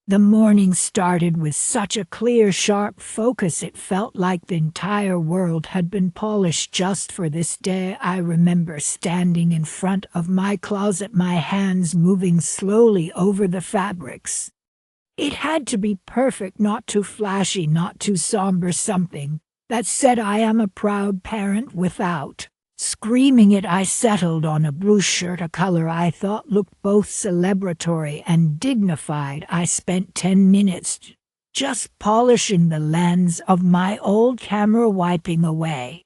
The morning started with such a clear, sharp focus it felt like the entire world had been polished just for this day. I remember standing in front of my closet, my hands moving slowly over the fabrics. It had to be perfect, not too flashy, not too somber, something that said I am a proud parent without screaming it. I settled on a blue shirt, a color I thought looked both celebratory and dignified. I spent 10 minutes just polishing the lens of my old camera, wiping away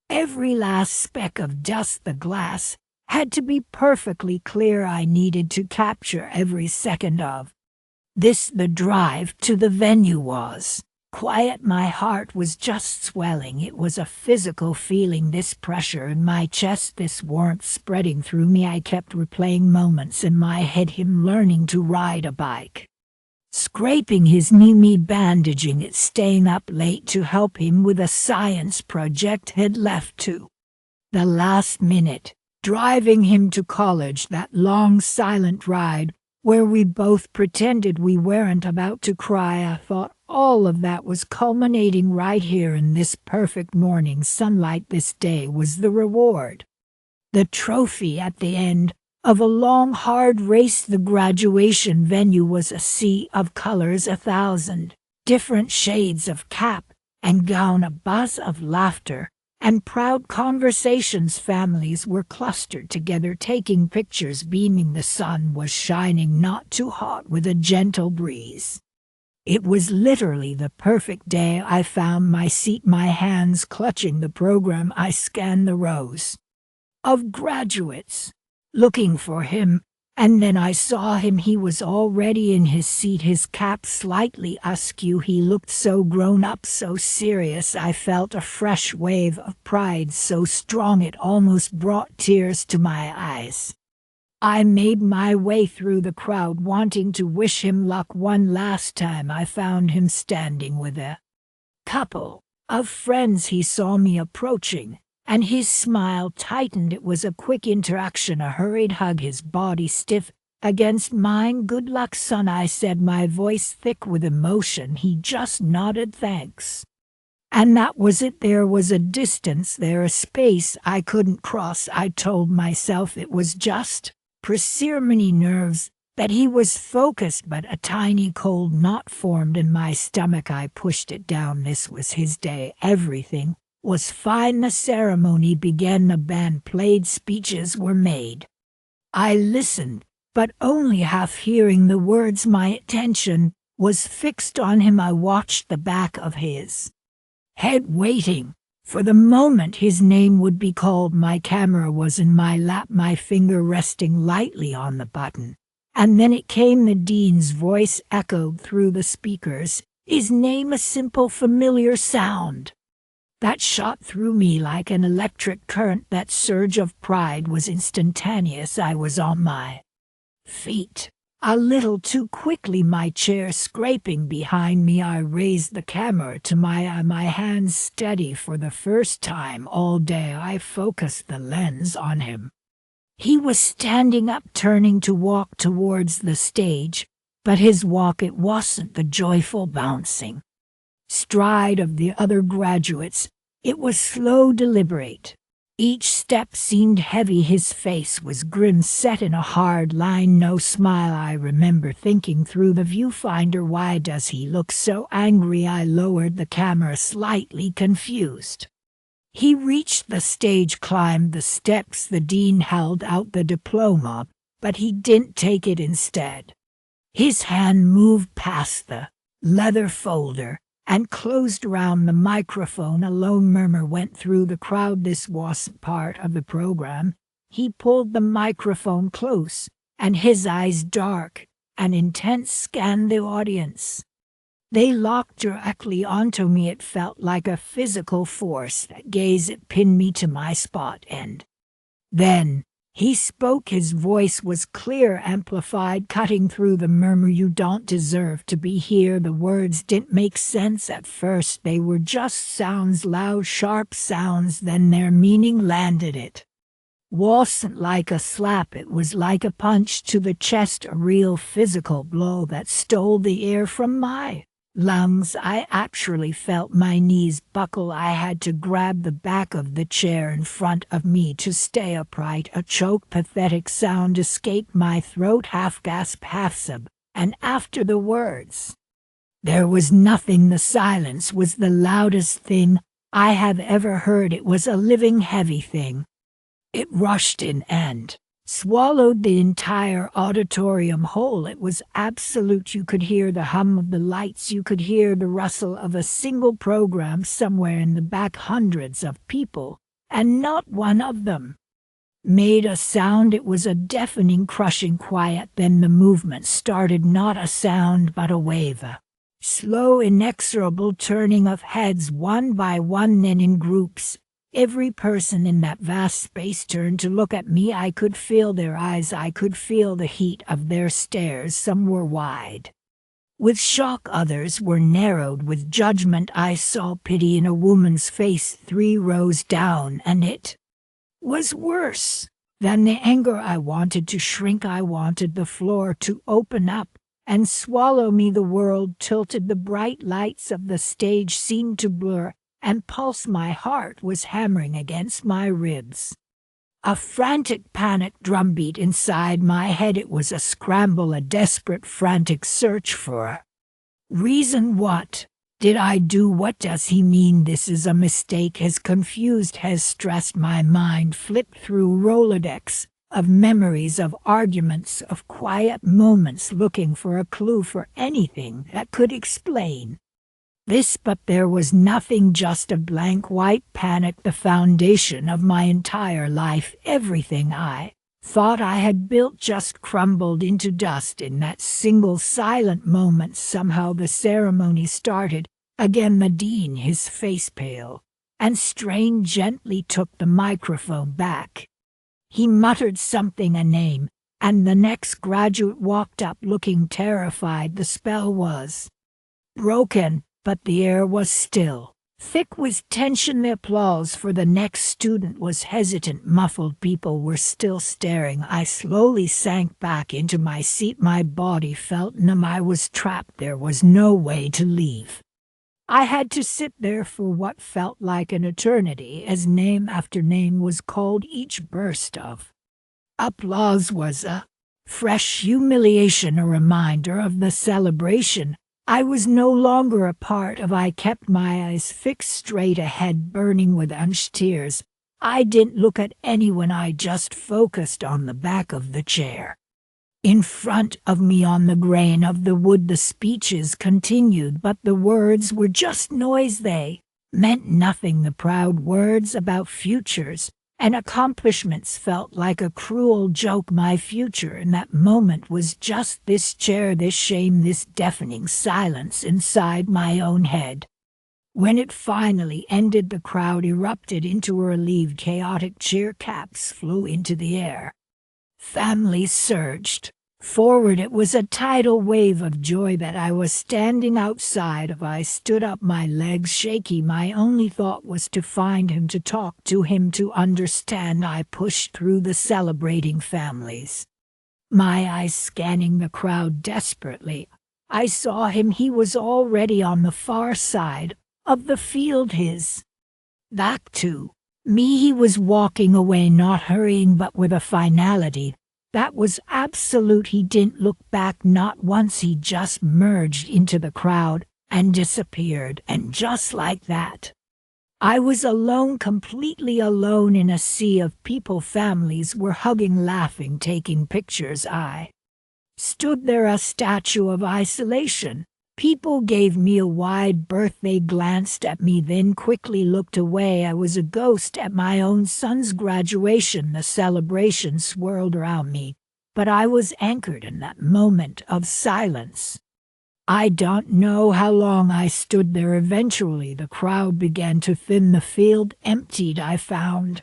every last speck of dust. The glass had to be perfectly clear. I needed to capture every second of this. The drive to the venue was quiet. My heart was just swelling. It was a physical feeling, this pressure in my chest, this warmth spreading through me. I kept replaying moments in my head, him learning to ride a bike, scraping his knee, me bandaging it, staying up late to help him with a science project, had left to the last minute, driving him to college, that long silent ride where we both pretended we weren't about to cry. I thought all of that was culminating right here in this perfect morning sunlight. This day was the reward, the trophy at the end of a long, hard race. The graduation venue was a sea of colors, 1,000 different shades of cap and gown, a buzz of laughter and proud conversations. Families were clustered together, taking pictures, beaming. The sun was shining, not too hot, with a gentle breeze. It was literally the perfect day. I found my seat, my hands clutching the program. I scanned the rows of graduates, looking for him, and then I saw him. He was already in his seat, his cap slightly askew. He looked so grown up, so serious. I felt a fresh wave of pride, so strong it almost brought tears to my eyes. I made my way through the crowd, wanting to wish him luck one last time. I found him standing with a couple of friends. He saw me approaching, and his smile tightened. It was a quick interaction, a hurried hug, his body stiff against mine. "Good luck, son," I said, my voice thick with emotion. He just nodded thanks. And that was it. There was a distance there, a space I couldn't cross. I told myself it was just precirmony nerves, that he was focused, but a tiny cold knot formed in my stomach. I pushed it down. This was his day. Everything was fine. The ceremony began. The band played. Speeches were made. I listened, but only half hearing the words. My attention was fixed on him. I watched the back of his head, waiting for the moment his name would be called. My camera was in my lap, my finger resting lightly on the button. And then it came. The dean's voice echoed through the speakers. His name, a simple, familiar sound that shot through me like an electric current. That surge of pride was instantaneous. I was on my feet, a little too quickly, my chair scraping behind me. I raised the camera to my eye, my hands steady. For the first time all day I focused the lens on him. He was standing up, turning to walk towards the stage, but his walk, it wasn't the joyful bouncing stride of the other graduates. It was slow, deliberate. Each step seemed heavy. His face was grim, set in a hard line, no smile. I remember thinking through the viewfinder, why does he look so angry? I lowered the camera, slightly confused. He reached the stage, climbed the steps. The dean held out the diploma, but he didn't take it. Instead, his hand moved past the leather folder and closed around the microphone. A low murmur went through the crowd. This wasn't part of the program. He pulled the microphone close, and his eyes, dark and intense, scanned the audience. They locked directly onto me. It felt like a physical force. That gaze, it pinned me to my spot. And then he spoke. His voice was clear, amplified, cutting through the murmur. "You don't deserve to be here." The words didn't make sense at first. They were just sounds, loud, sharp sounds. Then their meaning landed. It Wasn't like a slap, it was like a punch to the chest, a real physical blow that stole the air from my lungs. I actually felt my knees buckle. I had to grab the back of the chair in front of me to stay upright. A choked, pathetic sound escaped my throat, half gasp, half sob, and after the words, there was nothing. The silence was the loudest thing I have ever heard. It was a living, heavy thing. It rushed in and swallowed the entire auditorium whole. It was absolute. You could hear the hum of the lights. You could hear the rustle of a single program somewhere in the back. Hundreds of people, and not one of them made a sound. It was a deafening, crushing quiet. Then the movement started, not a sound but a wave. A slow, inexorable turning of heads, one by one, then in groups. Every person in that vast space turned to look at me. I could feel their eyes. I could feel the heat of their stares. Some were wide with shock, others were narrowed with judgment. I saw pity in a woman's face 3 rows down, and it was worse than the anger. I wanted to shrink. I wanted the floor to open up and swallow me. The world tilted. The bright lights of the stage seemed to blur and pulse. My heart was hammering against my ribs. A frantic, panic drumbeat inside my head. It was a scramble, a desperate, frantic search for a reason. What did I do? What does he mean? This is a mistake. Has confused, has stressed. My mind flipped through Rolodex of memories, of arguments, of quiet moments, looking for a clue, for anything that could explain this, but there was nothing, just a blank white panic. The foundation of my entire life, everything I thought I had built, just crumbled into dust in that single silent moment. Somehow the ceremony started again. The dean, his face pale and strained, gently took the microphone back. He muttered something, a name, and the next graduate walked up looking terrified. The spell was broken, but the air was still thick with tension. The applause for the next student was hesitant, muffled. People were still staring. I slowly sank back into my seat. My body felt numb. I was trapped. There was no way to leave. I had to sit there for what felt like an eternity as name after name was called. Each burst of applause was a fresh humiliation, a reminder of the celebration I was no longer a part of. I kept my eyes fixed straight ahead, burning with unshed tears. I didn't look at anyone. I just focused on the back of the chair in front of me. On the grain of the wood the speeches continued, but the words were just noise. They meant nothing. The proud words about futures and accomplishments felt like a cruel joke. My future in that moment was just this chair, this shame, this deafening silence inside my own head. When it finally ended, the crowd erupted into a relieved, chaotic cheer. Caps flew into the air. Families surged forward. It was a tidal wave of joy that I was standing outside of. I stood up, my legs shaky. My only thought was to find him, to talk to him, to understand. I pushed through the celebrating families, my eyes scanning the crowd desperately. I saw him. He was already on the far side of the field, his back to me. He was walking away, not hurrying, but with a finality that was absolute. He didn't look back, not once. He just merged into the crowd and disappeared. And just like that, I was alone, completely alone in a sea of people. Families were hugging, laughing, taking pictures. I stood there, a statue of isolation. People gave me a wide berth. They glanced at me, then quickly looked away. I was a ghost at my own son's graduation. The celebration swirled around me, but I was anchored in that moment of silence. I don't know how long I stood there. Eventually, the crowd began to thin. The field emptied. I found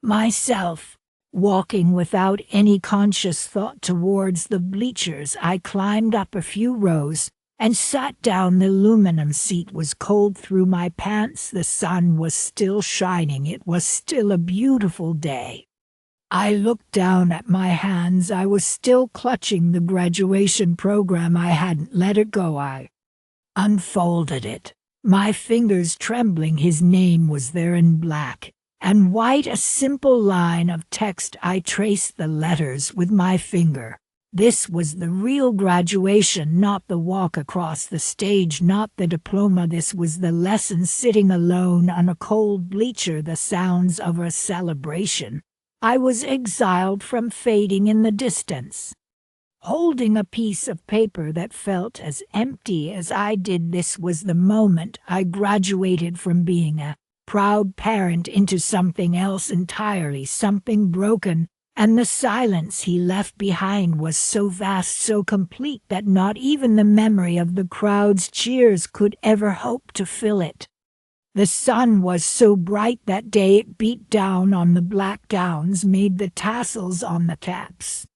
myself walking without any conscious thought towards the bleachers. I climbed up a few rows and sat down. The aluminum seat was cold through my pants. The sun was still shining. It was still a beautiful day. I looked down at my hands. I was still clutching the graduation program. I hadn't let it go. I unfolded it, my fingers trembling. His name was there in black and white, a simple line of text. I traced the letters with my finger. This was the real graduation, not the walk across the stage, not the diploma. This was the lesson, sitting alone on a cold bleacher, the sounds of a celebration. I was exiled from fading in the distance, holding a piece of paper that felt as empty as I did. This was the moment I graduated from being a proud parent into something else entirely, something broken, and the silence he left behind was so vast, so complete, that not even the memory of the crowd's cheers could ever hope to fill it. The sun was so bright that day it beat down on the black gowns, made the tassels on the caps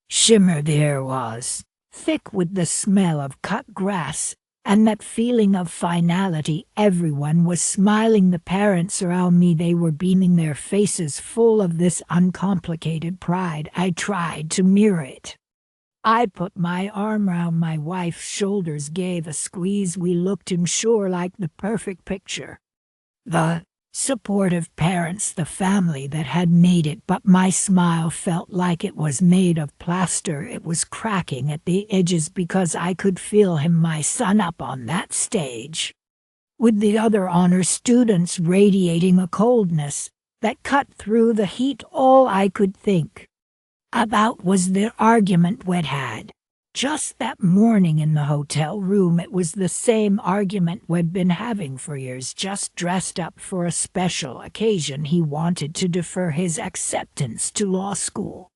shimmer. There was, thick with the smell of cut grass, and that feeling of finality. Everyone was smiling. The parents around me, they were beaming, their faces full of this uncomplicated pride. I tried to mirror it. I put my arm round my wife's shoulders, gave a squeeze. We looked, I'm sure, like the perfect picture. The supportive parents, the family that had made it, but my smile felt like it was made of plaster. It was cracking at the edges because I could feel him, my son, up on that stage, with the other honor students, radiating a coldness that cut through the heat. All I could think about was the argument we'd had just that morning in the hotel room. It was the same argument we'd been having for years, just dressed up for a special occasion. He wanted to defer his acceptance to law school.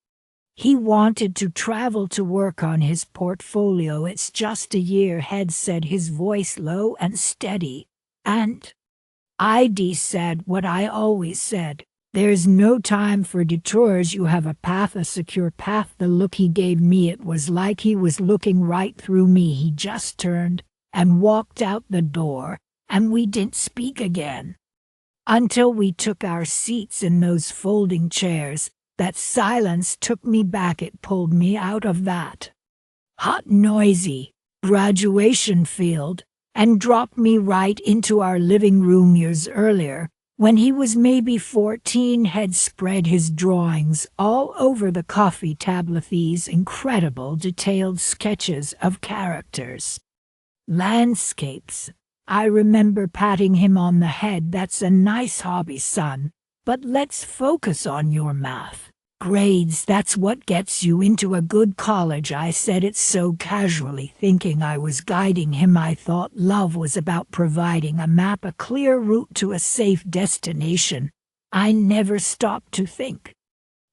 He wanted to travel to work on his portfolio. It's just a year ahead, said his voice low and steady. And ID said what I always said. There's no time for detours. You have a path, a secure path. The look he gave me, it was like he was looking right through me. He just turned and walked out the door, and we didn't speak again until we took our seats in those folding chairs. That silence took me back. It pulled me out of that hot, noisy graduation field and dropped me right into our living room years earlier, when he was maybe 14, had spread his drawings all over the coffee table, these incredible detailed sketches of characters, landscapes. I remember patting him on the head. That's a nice hobby, son, but let's focus on your math. Grades, that's what gets you into a good college. I said it so casually, thinking I was guiding him. I thought love was about providing a map, a clear route to a safe destination. I never stopped to think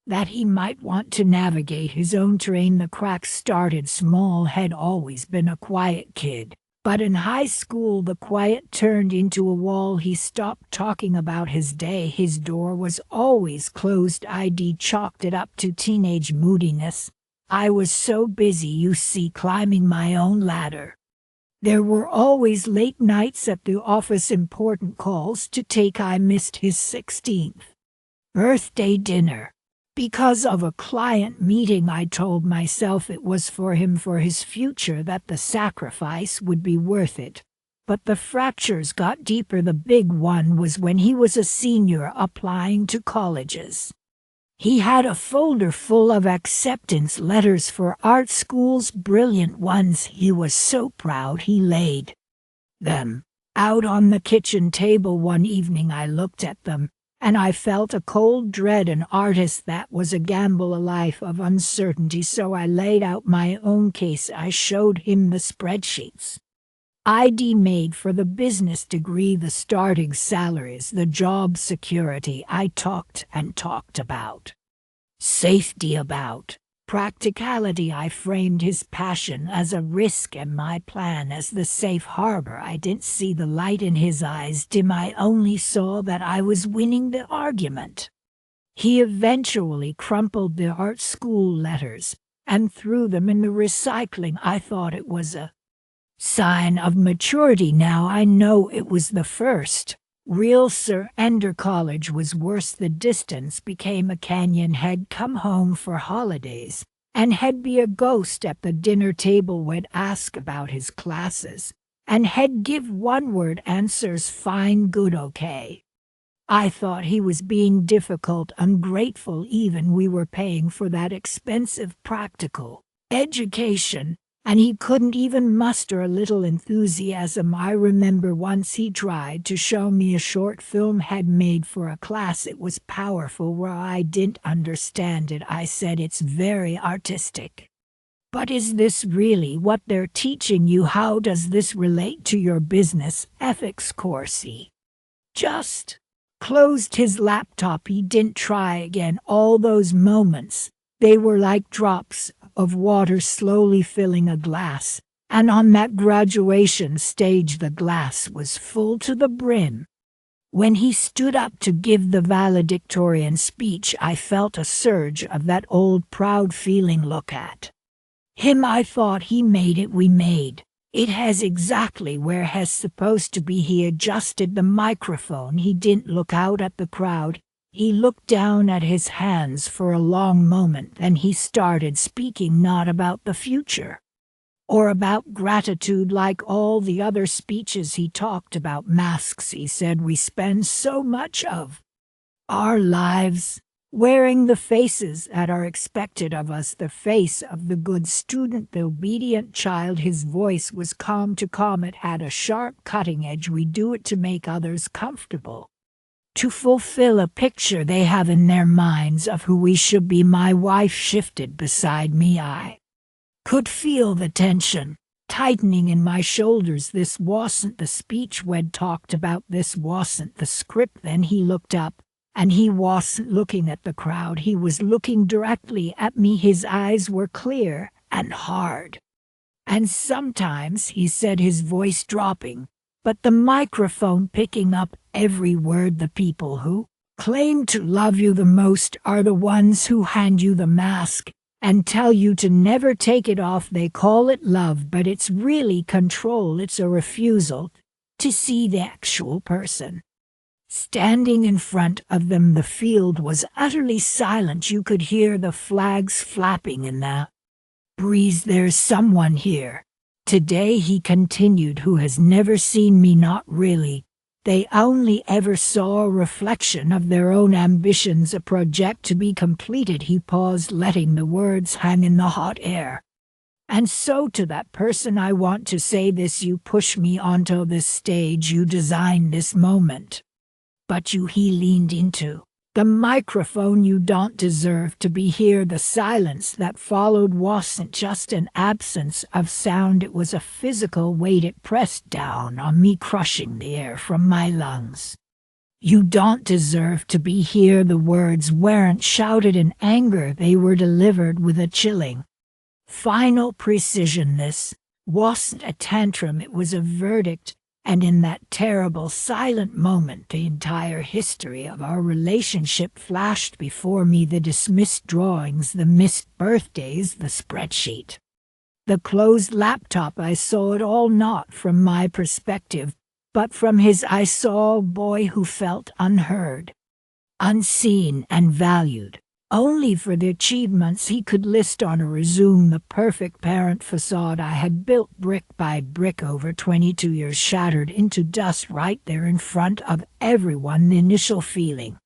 that he might want to navigate his own terrain. The cracks started small. Had always been a quiet kid, but in high school the quiet turned into a wall. He stopped talking about his day. His door was always closed. ID chalked it up to teenage moodiness. I was so busy, you see, climbing my own ladder. There were always late nights at the office, important calls to take. I missed his 16th birthday dinner because of a client meeting. I told myself it was for him, for his future, that the sacrifice would be worth it. But the fractures got deeper. The big one was when he was a senior applying to colleges. He had a folder full of acceptance letters for art schools, brilliant ones. He was so proud. He laid them out on the kitchen table one evening. I looked at them, and I felt a cold dread. An artist, that was a gamble, a life of uncertainty. So I laid out my own case. I showed him the spreadsheets ID made for the business degree, the starting salaries, the job security. I talked and talked about safety, about practicality. I framed his passion as a risk and my plan as the safe harbor. I didn't see the light in his eyes dim. I only saw that I was winning the argument. He eventually crumpled the art school letters and threw them in the recycling. I thought it was a sign of maturity. Now I know it was the first Real surrender college was worse. The distance became a canyon. Had come home for holidays, and had be a ghost at the dinner table. Would ask about his classes, and had give one-word answers: fine, good, okay. I thought he was being difficult, ungrateful. Even we were paying for that expensive practical education, and he couldn't even muster a little enthusiasm. I remember once he tried to show me a short film had made for a class. It was powerful. Where I didn't understand it, I said, "It's very artistic. But is this really what they're teaching you? How does this relate to your business ethics course?" He just closed his laptop. He didn't try again. All those moments, they were like drops of water slowly filling a glass, and on that graduation stage the glass was full to the brim. When he stood up to give the valedictorian speech, I felt a surge of that old proud feeling. Look at him. I thought he made it. We made it has exactly where has supposed to be. He adjusted the microphone. He didn't look out at the crowd. He looked down at his hands for a long moment. Then he started speaking, not about the future or about gratitude like all the other speeches. He talked about masks. He said, "We spend so much of our lives wearing the faces that are expected of us, the face of the good student, the obedient child." His voice was calm to calm. It had a sharp cutting edge. "We do it to make others comfortable, to fulfill a picture they have in their minds of who we should be." My wife shifted beside me. I could feel the tension tightening in my shoulders. This wasn't the speech we'd talked about. This wasn't the script. Then he looked up, and he wasn't looking at the crowd. He was looking directly at me. His eyes were clear and hard. "And sometimes," he said, his voice dropping, but the microphone picking up every word, "the people who claim to love you the most are the ones who hand you the mask and tell you to never take it off. They call it love, but it's really control. It's a refusal to see the actual person standing in front of them." The field was utterly silent. You could hear the flags flapping in the breeze. "There's someone here today," he continued, "who has never seen me. Not really. They only ever saw a reflection of their own ambitions, a project to be completed." He paused, letting the words hang in the hot air. "And so to that person I want to say this: you push me onto this stage, you designed this moment. But you," he leaned into the microphone, "you don't deserve to be here." The silence that followed wasn't just an absence of sound, it was a physical weight. It pressed down on me, crushing the air from my lungs. "You don't deserve to be here." The words weren't shouted in anger, they were delivered with a chilling, final precision. This wasn't a tantrum, it was a verdict. And in that terrible silent moment, the entire history of our relationship flashed before me: the dismissed drawings, the missed birthdays, the spreadsheet, the closed laptop. I saw it all, not from my perspective, but from his. I saw a boy who felt unheard, unseen, and valued only for the achievements he could list on a resume. The perfect parent facade I had built brick by brick over 22 years shattered into dust right there in front of everyone. The initial feeling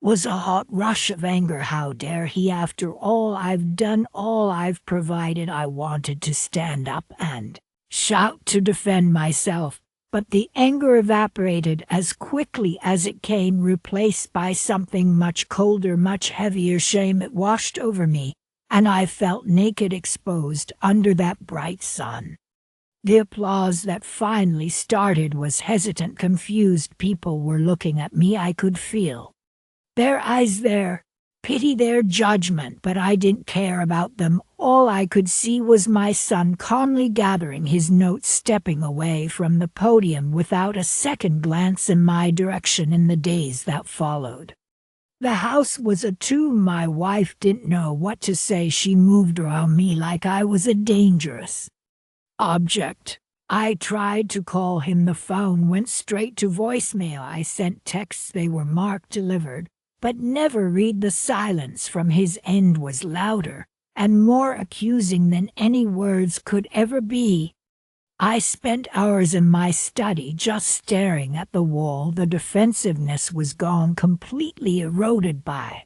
was a hot rush of anger. How dare he, after all I've done, all I've provided? I wanted to stand up and shout to defend myself, but the anger evaporated as quickly as it came, replaced by something much colder, much heavier: shame. It washed over me, and I felt naked, exposed under that bright sun. The applause that finally started was hesitant, confused. People were looking at me. I could feel their eyes, their pity, their judgment, but I didn't care about them. All I could see was my son calmly gathering his notes, stepping away from the podium without a second glance in my direction. In the days that followed, the house was a tomb. My wife didn't know what to say. She moved around me like I was a dangerous object, I tried to call him. The phone went straight to voicemail. I sent texts, they were marked delivered, but never read. The silence from his end was louder and more accusing than any words could ever be. I spent hours in my study just staring at the wall. The defensiveness was gone, completely eroded by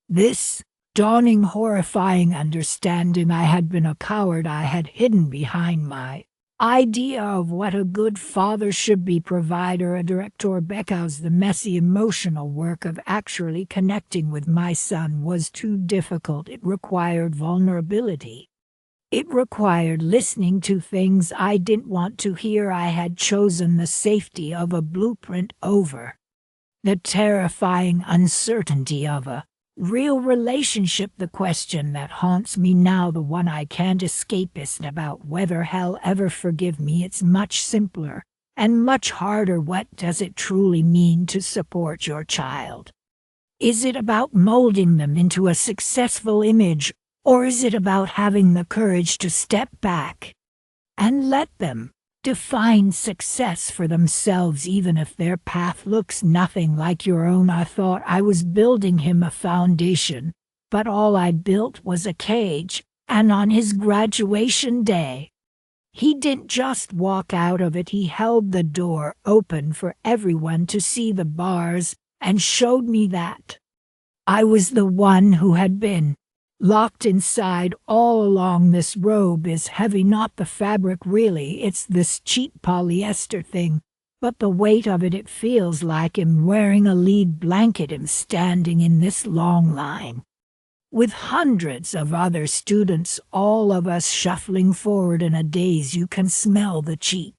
this dawning, horrifying understanding. I had been a coward. I had hidden behind my idea of what a good father should be, provider, a director, because the messy emotional work of actually connecting with my son was too difficult. It required vulnerability. It required listening to things I didn't want to hear. I had chosen the safety of a blueprint over the terrifying uncertainty of a real relationship. The question that haunts me now, the one I can't escape, isn't about whether hell ever forgive me. It's much simpler and much harder. What does it truly mean to support your child? Is it about molding them into a successful image, or is it about having the courage to step back and let them define success for themselves, even if their path looks nothing like your own? I thought I was building him a foundation, but all I built was a cage. And on his graduation day, he didn't just walk out of it, he held the door open for everyone to see the bars and showed me that I was the one who had been locked inside all along. This robe is heavy, not the fabric really, it's this cheap polyester thing, but the weight of it, it feels like I'm wearing a lead blanket. I'm standing in this long line with hundreds of other students, all of us shuffling forward in a daze. You can smell the cheap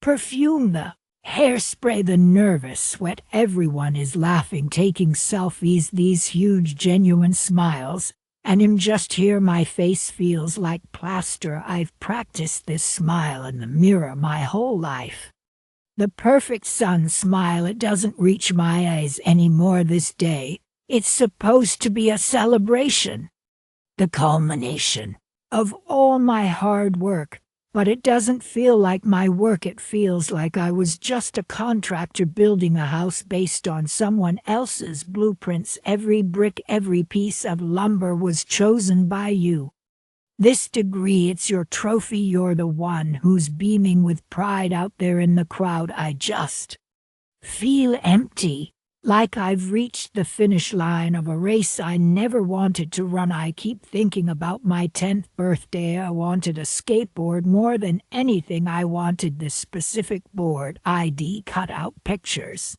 perfume, the hairspray, the nervous sweat. Everyone is laughing, taking selfies, these huge genuine smiles. And I'm just here. My face feels like plaster. I've practiced this smile in the mirror my whole life. The perfect sun smile. It doesn't reach my eyes anymore this day. It's supposed to be a celebration, the culmination of all my hard work. But it doesn't feel like my work. It feels like I was just a contractor building a house based on someone else's blueprints. Every brick, every piece of lumber was chosen by you. This degree, it's your trophy. You're the one who's beaming with pride out there in the crowd. I just feel empty, like I've reached the finish line of a race I never wanted to run. I keep thinking about my 10th birthday. I wanted a skateboard more than anything. I wanted this specific board. ID cut out pictures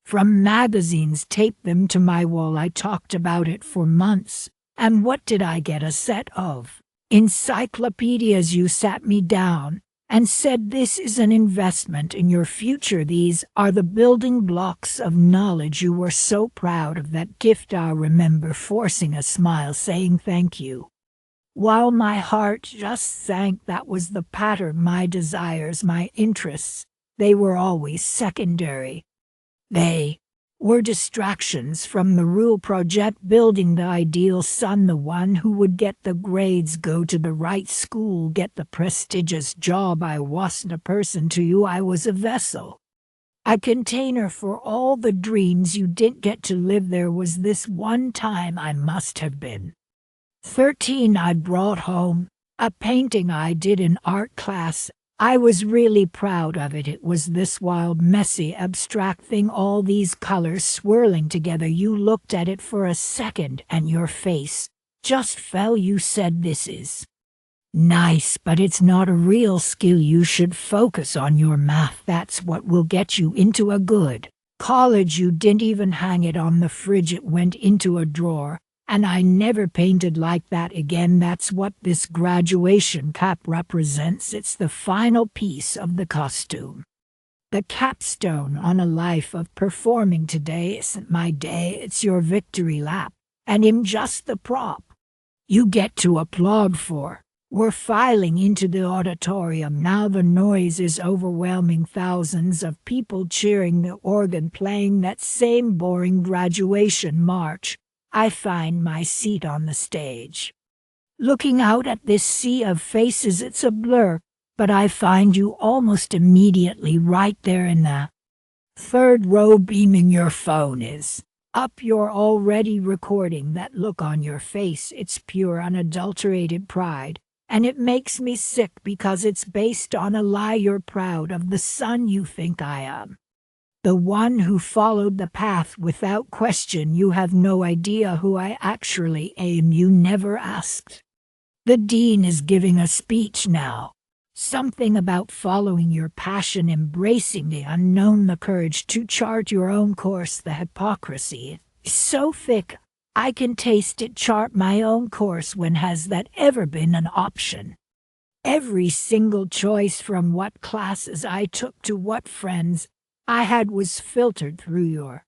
from magazines, taped them to my wall. I talked about it for months. And what did I get? A set of encyclopedias. You sat me down and said, this is an investment in your future. These are the building blocks of knowledge. You were so proud of that gift. I remember forcing a smile, saying thank you, while my heart just sank. That was the pattern. My desires, my interests, they were always secondary. They were distractions from the real project, building the ideal son, the one who would get the grades, go to the right school, get the prestigious job. I wasn't a person to you. I was a vessel, a container for all the dreams you didn't get to live. There was this one time, I must have been 13, I brought home a painting I did in art class. I was really proud of it. It was this wild, messy, abstract thing, all these colors swirling together. You looked at it for a second and your face just fell. You said, this is nice, but it's not a real skill. You should focus on your math. That's what will get you into a good college. You didn't even hang it on the fridge. It went into a drawer. And I never painted like that again. That's what this graduation cap represents. It's the final piece of the costume, the capstone on a life of performing. Today isn't my day, it's your victory lap, and I'm just the prop you get to applaud for. We're filing into the auditorium now. The noise is overwhelming. Thousands of people cheering, the organ playing that same boring graduation march. I find my seat on the stage, looking out at this sea of faces. It's a blur, but I find you almost immediately right there in the third row beaming. Your phone is up. You're already recording that look on your face. It's pure unadulterated pride. And it makes me sick because it's based on a lie. You're proud of the son you think I am. The one who followed the path without question. You have no idea who I actually am. You never asked. The dean is giving a speech now. Something about following your passion, embracing the unknown, the courage to chart your own course. The hypocrisy is so thick, I can taste it. Chart my own course. When has that ever been an option? Every single choice, from what classes I took to what friends I had, was filtered through your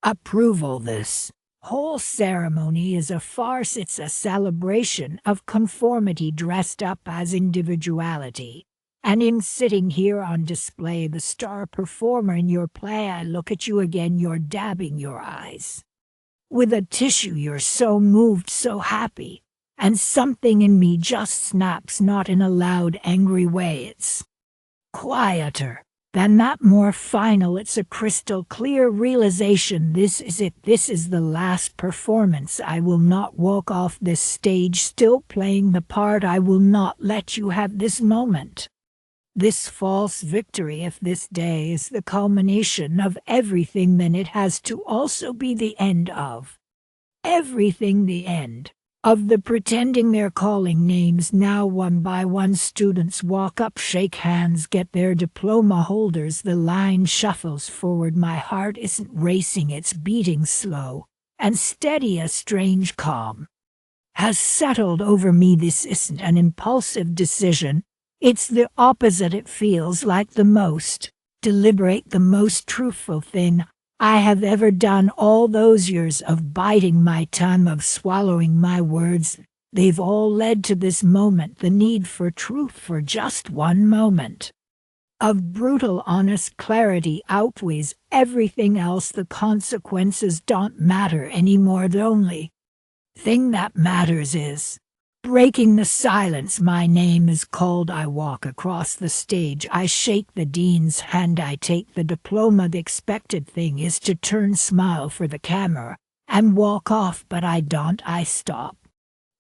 approval. This whole ceremony is a farce. It's a celebration of conformity dressed up as individuality. And in sitting here on display, the star performer in your play, I look at you again. You're dabbing your eyes with a tissue. You're so moved, so happy. And something in me just snaps, not in a loud, angry way. It's quieter than that, more final. It's a crystal clear realization. This is it. This is the last performance. I will not walk off this stage still playing the part. I will not let you have this moment, this false victory. If this day is the culmination of everything, then it has to also be the end of everything, the end of the pretending. They're calling names now. One by one, students walk up, shake hands, get their diploma holders. The line shuffles forward. My heart isn't racing, it's beating slow and steady. A strange calm has settled over me. This isn't an impulsive decision. It's the opposite. It feels like the most deliberate, the most truthful thing I have ever done. All those years of biting my tongue, of swallowing my words, they've all led to this moment. The need for truth, for just one moment of brutal, honest clarity, outweighs everything else. The consequences don't matter anymore. The only thing that matters is breaking the silence. My name is called. I walk across the stage. I shake the dean's hand. I take the diploma. The expected thing is to turn, smile for the camera, and walk off, but I don't. I stop.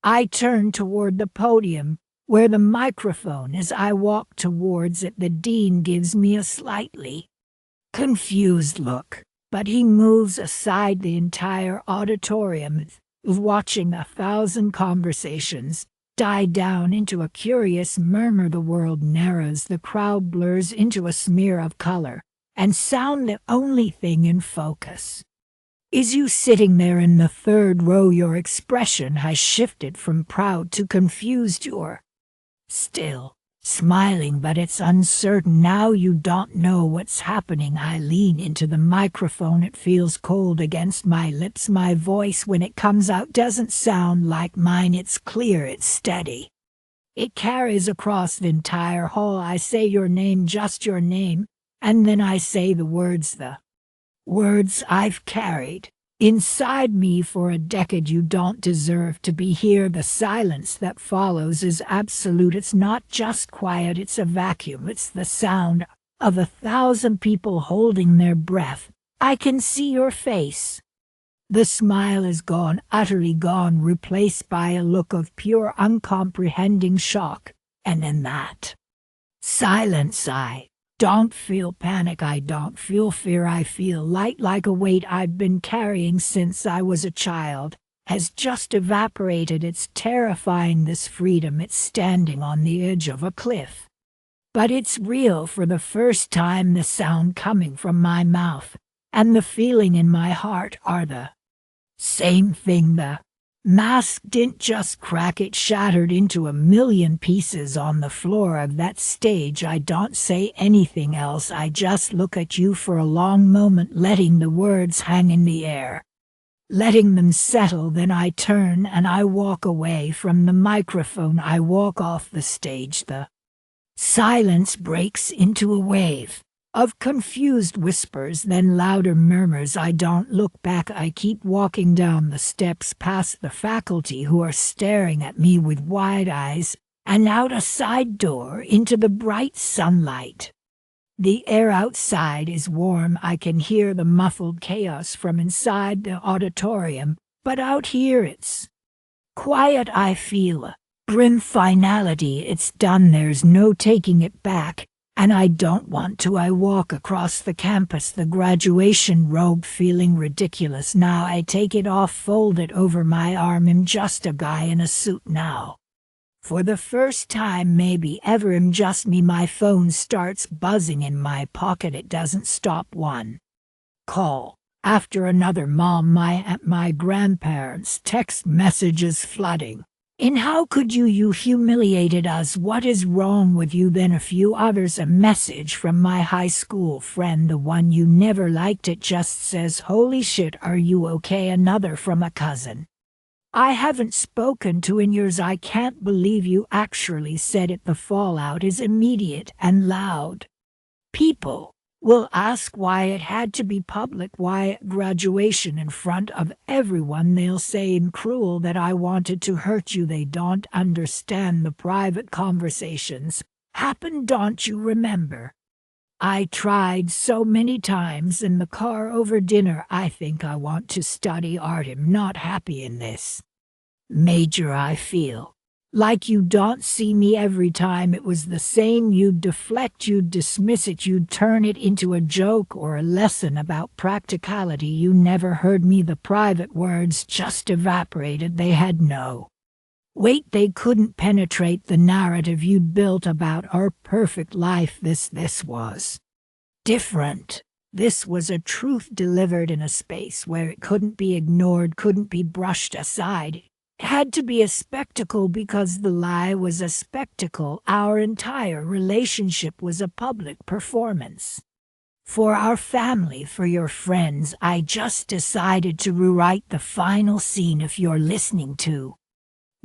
I turn toward the podium where the microphone is. I walk towards it. The dean gives me a slightly confused look, but he moves aside. The entire auditorium, watching 1,000 conversations die down into a curious murmur. The world narrows. The crowd blurs into a smear of color and sound. The only thing in focus is you sitting there in the third row. Your expression has shifted from proud to confused. You're still smiling, but it's uncertain now. You don't know what's happening. I lean into the microphone. It feels cold against my lips. My voice, when it comes out, doesn't sound like mine. It's clear, it's steady. It carries across the entire hall. I say your name, just your name, and then I say the words I've carried inside me for a decade. You don't deserve to be here. The silence that follows is absolute. It's not just quiet, it's a vacuum. It's the sound of 1,000 people holding their breath. I can see your face. The smile is gone, utterly gone, replaced by a look of pure, uncomprehending shock. And in that silence, I don't feel panic, I don't feel fear. I feel light, like a weight I've been carrying since I was a child has just evaporated. It's terrifying, this freedom. It's standing on the edge of a cliff. But it's real. For the first time, the sound coming from my mouth and the feeling in my heart are the same thing. The mask didn't just crack, it shattered into 1,000,000 pieces on the floor of that stage. I don't say anything else. I just look at you for a long moment, letting the words hang in the air, letting them settle. Then I turn and I walk away from the microphone. I walk off the stage. The silence breaks into a wave of confused whispers, then louder murmurs. I don't look back. I keep walking down the steps past the faculty who are staring at me with wide eyes. and out a side door into the bright sunlight. The air outside is warm. I can hear the muffled chaos from inside the auditorium, but out here it's quiet. I feel a grim finality. It's done. There's no taking it back, and I don't want to. I walk across the campus, the graduation robe feeling ridiculous now. I take it off, fold it over my arm. I'm just a guy in a suit now. For the first time maybe ever, I'm just me. My phone starts buzzing in my pocket. It doesn't stop. One call after another. Mom, my aunt, my grandparents, text messages flooding in. How could you? You humiliated us. What is wrong with you? Then a few others. A message from my high school friend, the one you never liked. It just says, "Holy shit, are you okay?" Another from a cousin I haven't spoken to in years. "I can't believe you actually said it." The fallout is immediate and loud. People will ask why it had to be public, why at graduation in front of everyone. They'll say in cruel that I wanted to hurt you. They don't understand the private conversations happened. Don't you remember? I tried so many times in the car over dinner. I think I want to study art. I'm not happy in this major. I feel like you don't see me. Every time it was the same. You'd deflect, you'd dismiss it, you'd turn it into a joke or a lesson about practicality. You never heard me. The private words just evaporated. They had no weight. They couldn't penetrate the narrative you'd built about our perfect life. This was different. This was a truth delivered in a space where it couldn't be ignored, couldn't be brushed aside. It had to be a spectacle because the lie was a spectacle. Our entire relationship was a public performance. For our family, for your friends, I just decided to rewrite the final scene. If you're listening to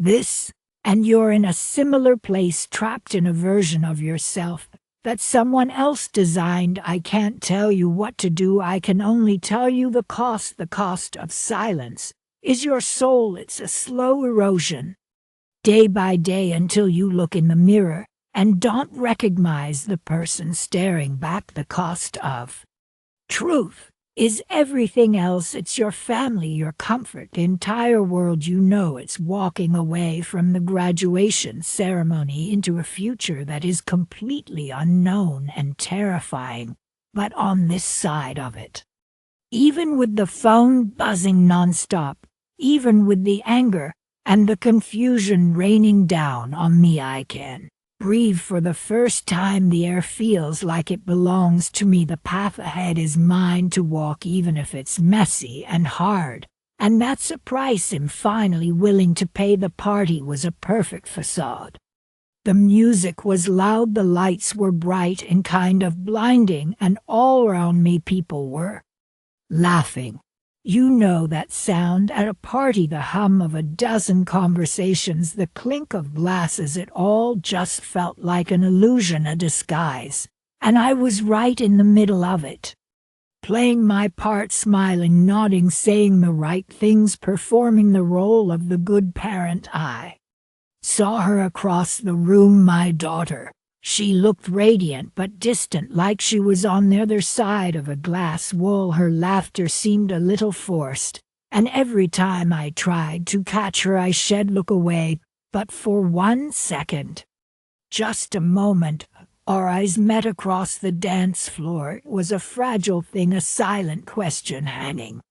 this, and you're in a similar place, trapped in a version of yourself that someone else designed, I can't tell you what to do. I can only tell you the cost. The cost of silence is your soul. It's a slow erosion, day by day, until you look in the mirror and don't recognize the person staring back. The cost of truth is everything else. It's your family, your comfort, the entire world. You know it's walking away from the graduation ceremony into a future that is completely unknown and terrifying. But on this side of it, even with the phone buzzing nonstop, even with the anger and the confusion raining down on me, I can breathe for the first time. The air feels like it belongs to me. The path ahead is mine to walk, even if it's messy and hard. And that's a price I'm finally willing to pay. The party was a perfect facade. The music was loud, the lights were bright and kind of blinding, and all around me people were laughing. You know that sound at a party, the hum of a dozen conversations, the clink of glasses. It all just felt like an illusion, a disguise. And I was right in the middle of it, playing my part, smiling, nodding, saying the right things, performing the role of the good parent. I saw her across the room, my daughter. She looked radiant but distant, like she was on the other side of a glass wall. Her laughter seemed a little forced, and every time I tried to catch her I shed look away. But for 1 second, just a moment, our eyes met across the dance floor. It was a fragile thing, a silent question hanging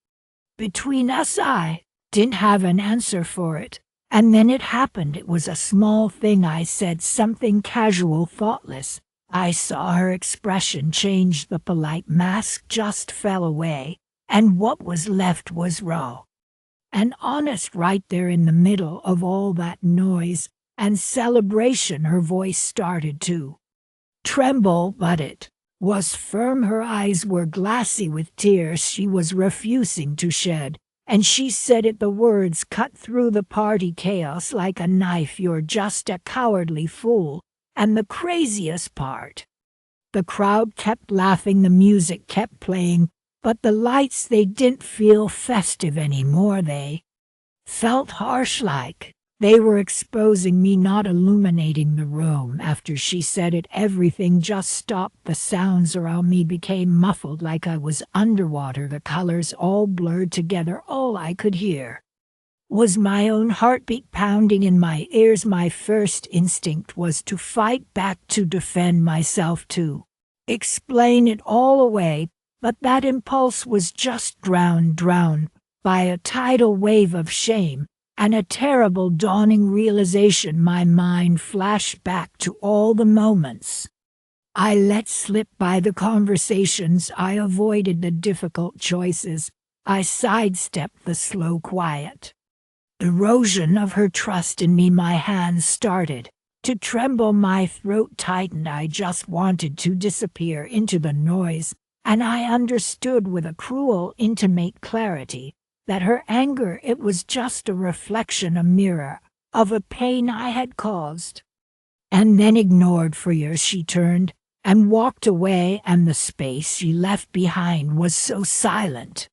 between us. I didn't have an answer for it. And then it happened. It was a small thing. I said something casual, thoughtless. I saw her expression change. The polite mask just fell away, and what was left was raw and honest. Right there in the middle of all that noise and celebration, her voice started to tremble, but it was firm. Her eyes were glassy with tears she was refusing to shed. And she said it, the words cut through the party chaos like a knife. "You're just a cowardly fool." And the craziest part, the crowd kept laughing, the music kept playing, but the lights, they didn't feel festive anymore. They felt harsh, like They were exposing me, not illuminating the room. After she said it, everything just stopped. The sounds around me became muffled, like I was underwater. The colors all blurred together. All I could hear was my own heartbeat pounding in my ears. My first instinct was to fight back, to defend myself, to explain it all away, but that impulse was just drowned by a tidal wave of shame and a terrible dawning realization. My mind flashed back to all the moments I let slip by, the conversations I avoided, the difficult choices I sidestepped, the slow, quiet erosion of her trust in me. My hands started to tremble, my throat tightened. I just wanted to disappear into the noise, and I understood with a cruel, intimate clarity that her anger, it was just a reflection, a mirror of a pain I had caused and then ignored for years. She turned and walked away, and the space she left behind was so silent,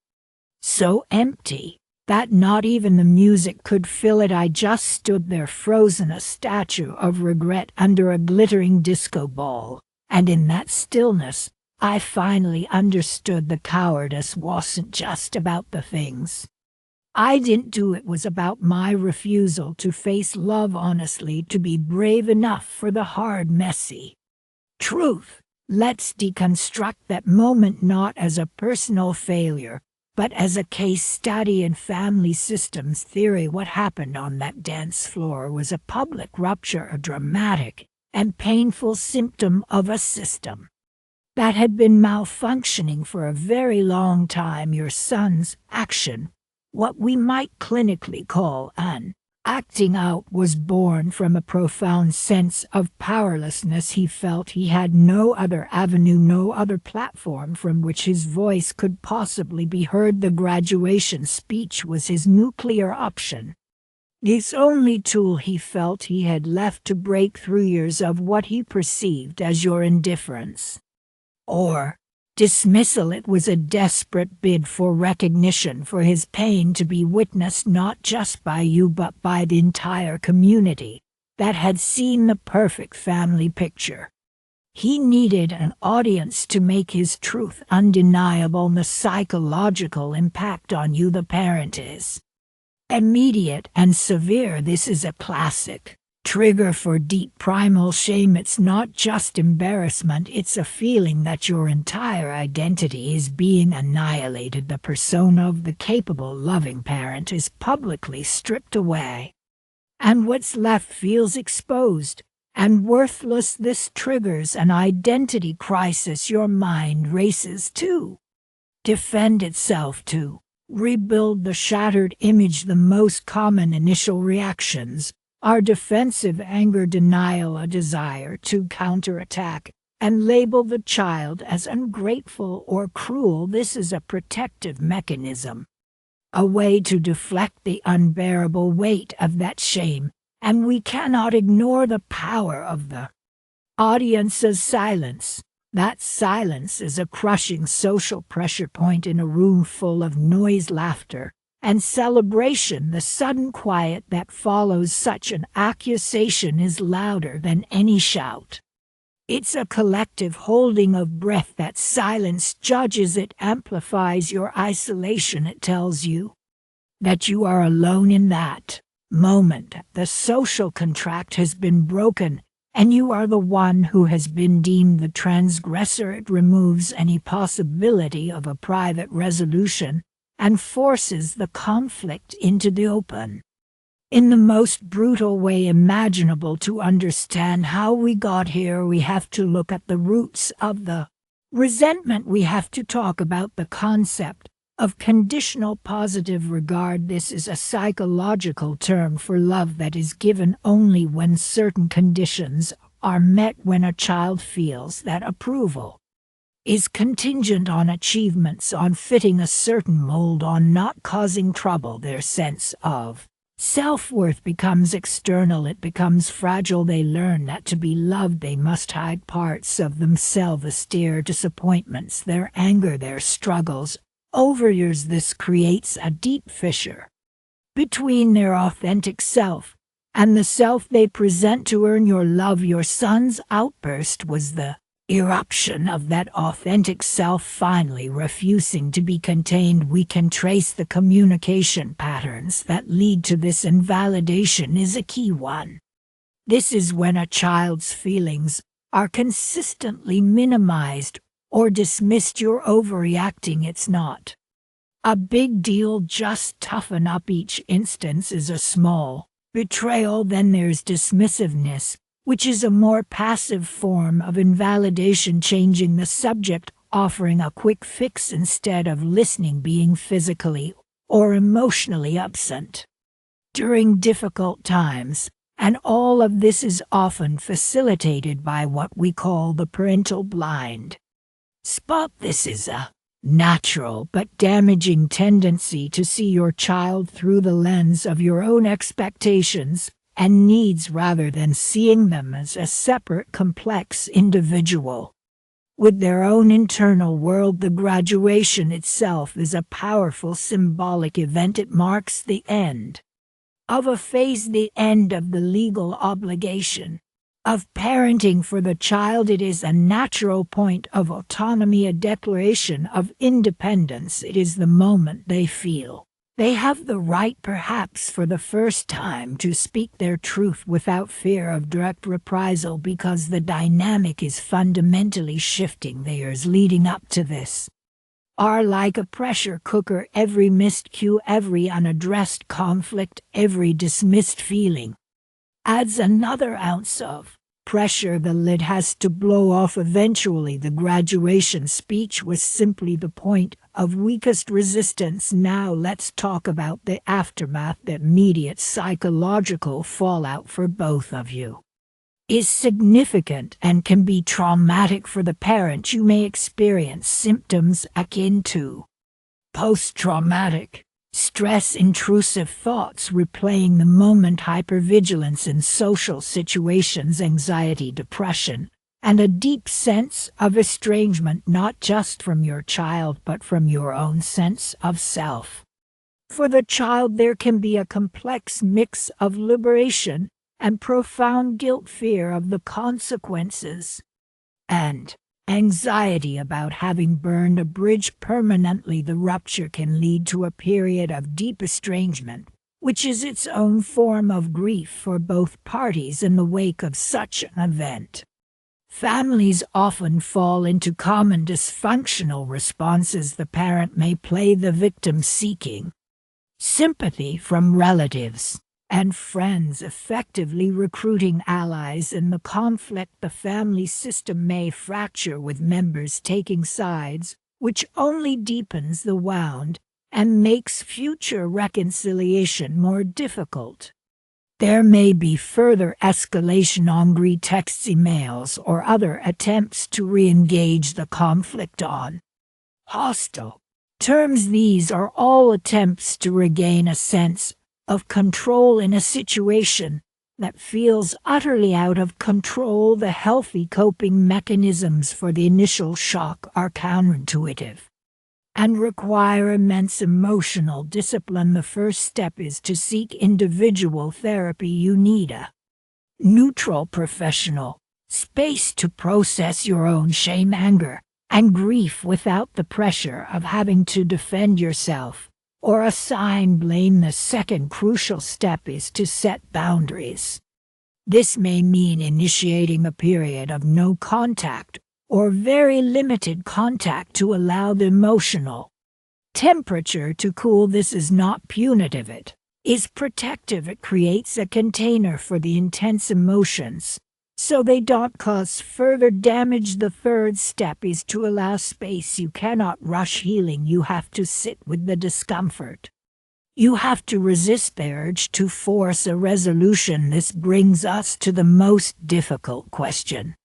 so empty, that not even the music could fill it. I just stood there, frozen, a statue of regret under a glittering disco ball, and in that stillness I finally understood the cowardice wasn't just about the things I didn't do. It was about my refusal to face love honestly, to be brave enough for the hard, messy truth. Let's deconstruct that moment, not as a personal failure, but as a case study in family systems theory. What happened on that dance floor was a public rupture, a dramatic and painful symptom of a system that had been malfunctioning for a very long time. Your son's action, what we might clinically call an acting out, was born from a profound sense of powerlessness. He felt he had no other avenue, no other platform from which his voice could possibly be heard. The graduation speech was his nuclear option, his only tool. He felt he had left to break through years of what he perceived as your indifference or dismissal. It was a desperate bid for recognition, for his pain to be witnessed not just by you but by the entire community that had seen the perfect family picture. He needed an audience to make his truth undeniable. The psychological impact on you, the parent, is immediate and severe. This is a classic trigger for deep primal shame. It's not just embarrassment, it's a feeling that your entire identity is being annihilated. The persona of the capable, loving parent is publicly stripped away, and what's left feels exposed and worthless. This triggers an identity crisis. Your mind races to defend itself, to rebuild the shattered image. The most common initial reactions are defensive, anger, denial, a desire to counterattack and label the child as ungrateful or cruel. This is a protective mechanism, a way to deflect the unbearable weight of that shame, and we cannot ignore the power of the audience's silence. That silence is a crushing social pressure point in a room full of noise, laughter, and celebration. The sudden quiet that follows such an accusation is louder than any shout. It's a collective holding of breath. That silence judges, it amplifies your isolation. It tells you that you are alone in that moment. The social contract has been broken, and you are the one who has been deemed the transgressor. It removes any possibility of a private resolution and forces the conflict into the open. In the most brutal way imaginable, to understand how we got here, we have to look at the roots of the resentment. We have to talk about the concept of conditional positive regard. This is a psychological term for love that is given only when certain conditions are met. When a child feels that approval is contingent on achievements, on fitting a certain mold, on not causing trouble, their sense of self-worth becomes external. It becomes fragile. They learn that to be loved they must hide parts of themselves, their disappointments, their anger, their struggles. Over years, this creates a deep fissure between their authentic self and the self they present to earn your love. Your son's outburst was the eruption of that authentic self finally refusing to be contained. We can trace the communication patterns that lead to this, and validation is a key one. This is when a child's feelings are consistently minimized or dismissed. You're overreacting, it's not a big deal, just toughen up. Each instance is a small betrayal. Then there's dismissiveness, which is a more passive form of invalidation, changing the subject, offering a quick fix instead of listening, being physically or emotionally absent during difficult times. And all of this is often facilitated by what we call the parental blind spot. This is a natural but damaging tendency to see your child through the lens of your own expectations and needs rather than seeing them as a separate, complex individual with their own internal world. The graduation itself is a powerful symbolic event. It marks the end of a phase, the end of the legal obligation of parenting for the child. It is a natural point of autonomy, a declaration of independence. It is the moment they feel they have the right, perhaps for the first time, to speak their truth without fear of direct reprisal, because the dynamic is fundamentally shifting. The years leading up to this are like a pressure cooker. Every missed cue, every unaddressed conflict, every dismissed feeling adds another ounce of pressure. The lid has to blow off eventually. The graduation speech was simply the point of weakest resistance. Now let's talk about the aftermath. The immediate psychological fallout for both of you is significant and can be traumatic for the parent. You may experience symptoms akin to post-traumatic stress, intrusive thoughts replaying the moment, hypervigilance in social situations, anxiety, depression, and a deep sense of estrangement, not just from your child but from your own sense of self. For the child, there can be a complex mix of liberation and profound guilt, fear of the consequences, and anxiety about having burned a bridge permanently. The rupture can lead to a period of deep estrangement, which is its own form of grief for both parties. In the wake of such an event, families often fall into common dysfunctional responses. The parent may play the victim, seeking sympathy from relatives and friends, effectively recruiting allies in the conflict. The family system may fracture, with members taking sides, which only deepens the wound and makes future reconciliation more difficult. There may be further escalation, angry texts, emails, or other attempts to re-engage the conflict on hostile terms. These are all attempts to regain a sense of control in a situation that feels utterly out of control. The healthy coping mechanisms for the initial shock are counterintuitive and require immense emotional discipline. The first step is to seek individual therapy. You need a neutral professional space to process your own shame, anger, and grief without the pressure of having to defend yourself or assign blame. The second crucial step is to set boundaries. This may mean initiating a period of no contact or very limited contact to allow the emotional temperature to cool. This is not punitive, it is protective. It creates a container for the intense emotions so they don't cause further damage. The third step is to allow space. You cannot rush healing. You have to sit with the discomfort. You have to resist the urge to force a resolution. This brings us to the most difficult question.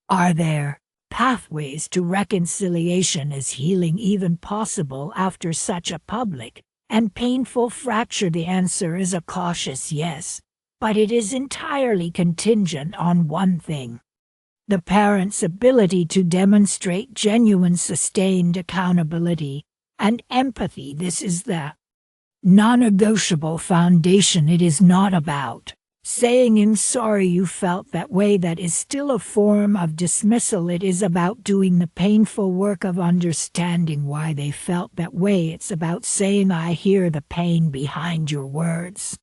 Are there pathways to reconciliation? Is healing even possible after such a public and painful fracture? The answer is a cautious yes, but it is entirely contingent on one thing: the parent's ability to demonstrate genuine, sustained accountability and empathy. This is the non-negotiable foundation. It is not about Saying "I'm sorry you felt that way" that is still a form of dismissal. It is about doing the painful work of understanding why they felt that way. It's about saying "I hear the pain behind your words,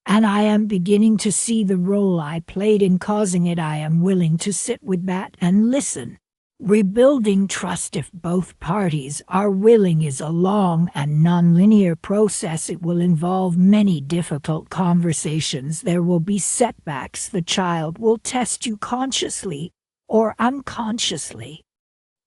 and I am beginning to see the role I played in causing it. I am willing to sit with that and listen." Rebuilding trust, if both parties are willing, is a long and nonlinear process. It will involve many difficult conversations. There will be setbacks. The child will test you consciously or unconsciously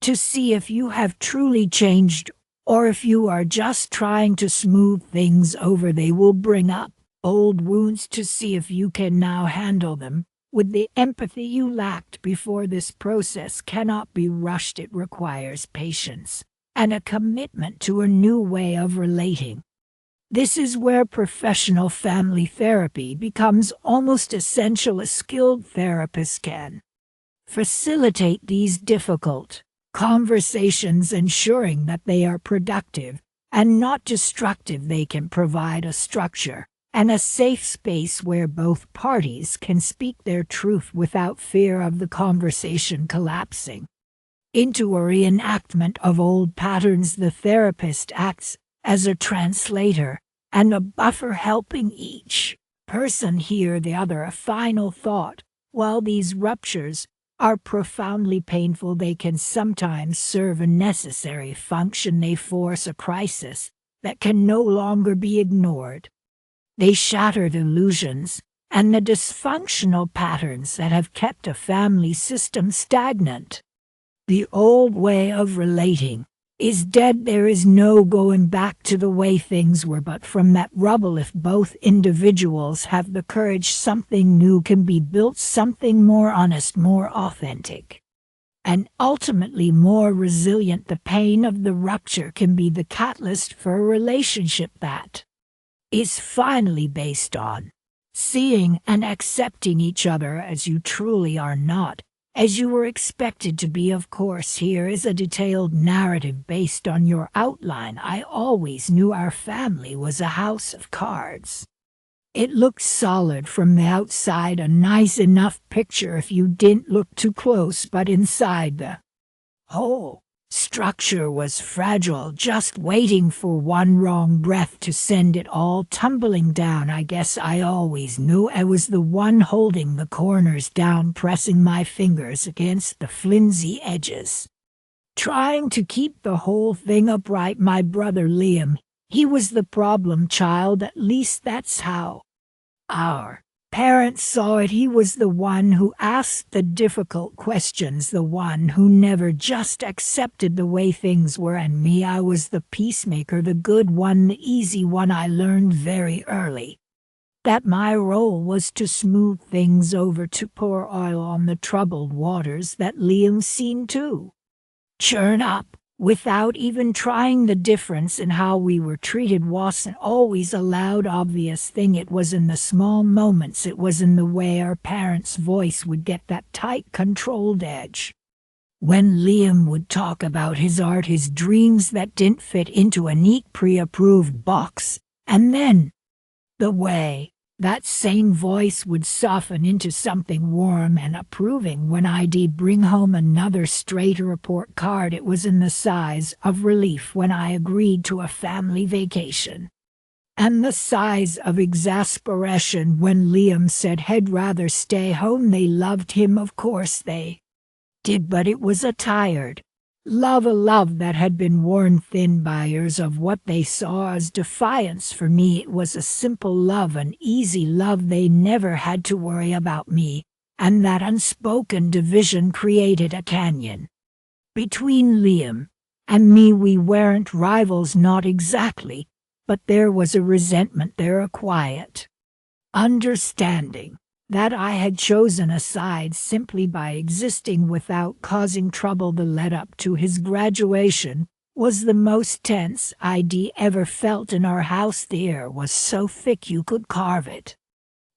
to see if you have truly changed or if you are just trying to smooth things over. They will bring up old wounds to see if you can now handle them with the empathy you lacked before. This process cannot be rushed. It requires patience and a commitment to a new way of relating. This is where professional family therapy becomes almost essential. A skilled therapist can facilitate these difficult conversations, ensuring that they are productive and not destructive. They can provide a structure and a safe space where both parties can speak their truth without fear of the conversation collapsing into a reenactment of old patterns. The therapist acts as a translator and a buffer, helping each person hear the other. A final thought: while these ruptures are profoundly painful, they can sometimes serve a necessary function. They force a crisis that can no longer be ignored. They shatter the illusions and the dysfunctional patterns that have kept a family system stagnant. The old way of relating is dead. There is no going back to the way things were, but from that rubble, if both individuals have the courage, something new can be built, something more honest, more authentic, and ultimately more resilient. The pain of the rupture can be the catalyst for a relationship that is finally based on seeing and accepting each other as you truly are, not as you were expected to be. Of course, here is a detailed narrative based on your outline. I always knew our family was a house of cards. It looked solid from the outside, a nice enough picture if you didn't look too close, but inside, the whole structure was fragile, just waiting for one wrong breath to send it all tumbling down. I guess I always knew I was the one holding the corners down, pressing my fingers against the flimsy edges, trying to keep the whole thing upright. My brother Liam, he was the problem child. At least that's how our parents saw it. He was the one who asked the difficult questions, the one who never just accepted the way things were. And me, I was the peacemaker, the good one, the easy one. I learned very early that my role was to smooth things over, to pour oil on the troubled waters that Liam seemed to churn up without even trying. The difference in how we were treated wasn't always a loud, obvious thing. It was in the small moments. It was in the way our parents' voice would get that tight, controlled edge. When Liam would talk about his art, his dreams that didn't fit into a neat, pre-approved box, and then the way that same voice would soften into something warm and approving when I'd bring home another straight report card. It was in the size of relief when I agreed to a family vacation, and the size of exasperation when Liam said he'd rather stay home. They loved him, of course they did, but it was a tired love, a love that had been worn thin by years of what they saw as defiance. For me, it was a simple love, an easy love. They never had to worry about me, and that unspoken division created a canyon between Liam and me. We weren't rivals, not exactly, but there was a resentment there, a quiet understanding that I had chosen a side simply by existing without causing trouble. The lead-up to his graduation was the most tense I'd ever felt in our house. The air was so thick you could carve it.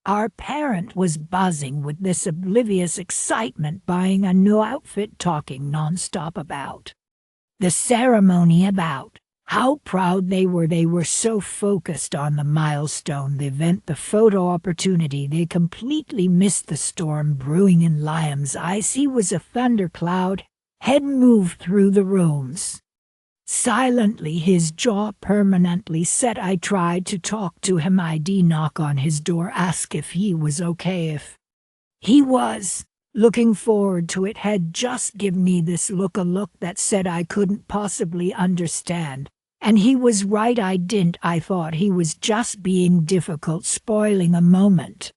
Our parent was buzzing with this oblivious excitement, buying a new outfit, talking nonstop about the ceremony, about How proud they were. They were so focused on the milestone, the event, the photo opportunity, they completely missed the storm brewing in Liam's eyes. He was a thundercloud, had moved through the rooms. Silently, his jaw permanently set. I tried to talk to him. I'd knock on his door, ask if he was okay. If he was, looking forward to it, had just given me this look, a look that said I couldn't possibly understand. And he was right, I didn't. I thought he was just being difficult, spoiling a moment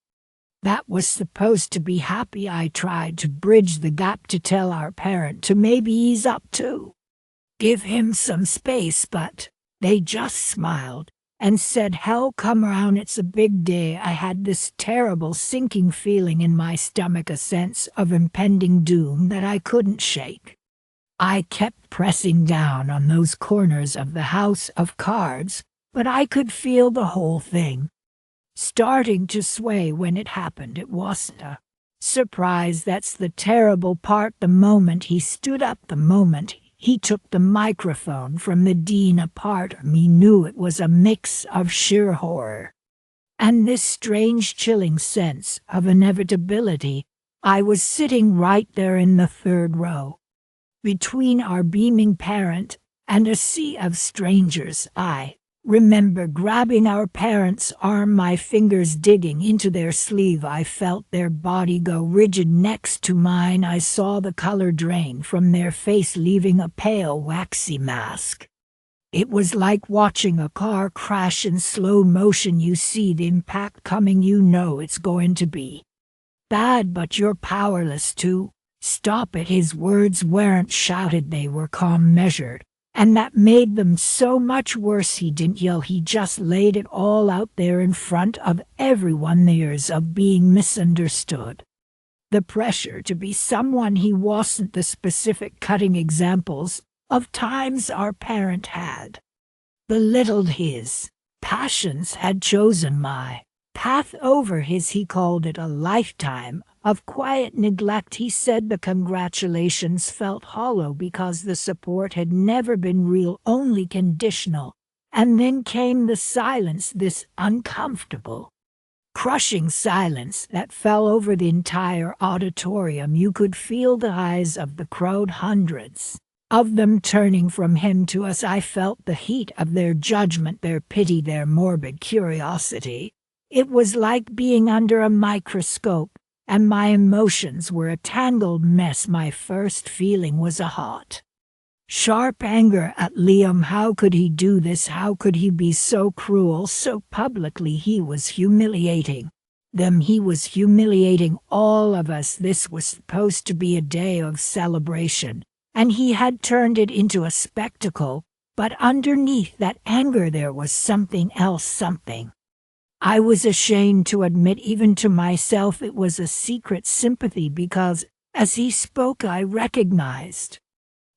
that was supposed to be happy. I tried to bridge the gap, to tell our parent to maybe ease up too, give him some space, but they just smiled and said, "Hell, come around, it's a big day." I had this terrible sinking feeling in my stomach, a sense of impending doom that I couldn't shake. I kept pressing down on those corners of the house of cards, but I could feel the whole thing starting to sway. When it happened, it wasn't a surprise. That's the terrible part. The moment he stood up, the moment he took the microphone from the dean, a part of me knew it was a mix of sheer horror and this strange chilling sense of inevitability. I was sitting right there in the third row, between our beaming parent and a sea of strangers. I remember grabbing our parent's arm, my fingers digging into their sleeve. I felt their body go rigid next to mine. I saw the color drain from their face, leaving a pale, waxy mask. It was like watching a car crash in slow motion. You see the impact coming, you know it's going to be bad, but you're powerless to stop it. His words weren't shouted, they were calm, measured. And that made them so much worse. He didn't yell, he just laid it all out there in front of everyone. The years of being misunderstood, the pressure to be someone he wasn't, the specific cutting examples of times our parent had belittled his passions, had chosen my path over his. He called it a lifetime of quiet neglect. He said the congratulations felt hollow because the support had never been real, only conditional. And then came the silence, this uncomfortable, crushing silence that fell over the entire auditorium. You could feel the eyes of the crowd, hundreds of them, turning from him to us. I felt the heat of their judgment, their pity, their morbid curiosity. It was like being under a microscope, and my emotions were a tangled mess. My first feeling was a hot, sharp anger at Liam. How could he do this? How could he be so cruel, so publicly? He was humiliating them. He was humiliating all of us. This was supposed to be a day of celebration, and he had turned it into a spectacle. But underneath that anger there was something else, something I was ashamed to admit, even to myself. It was a secret sympathy, because as he spoke I recognized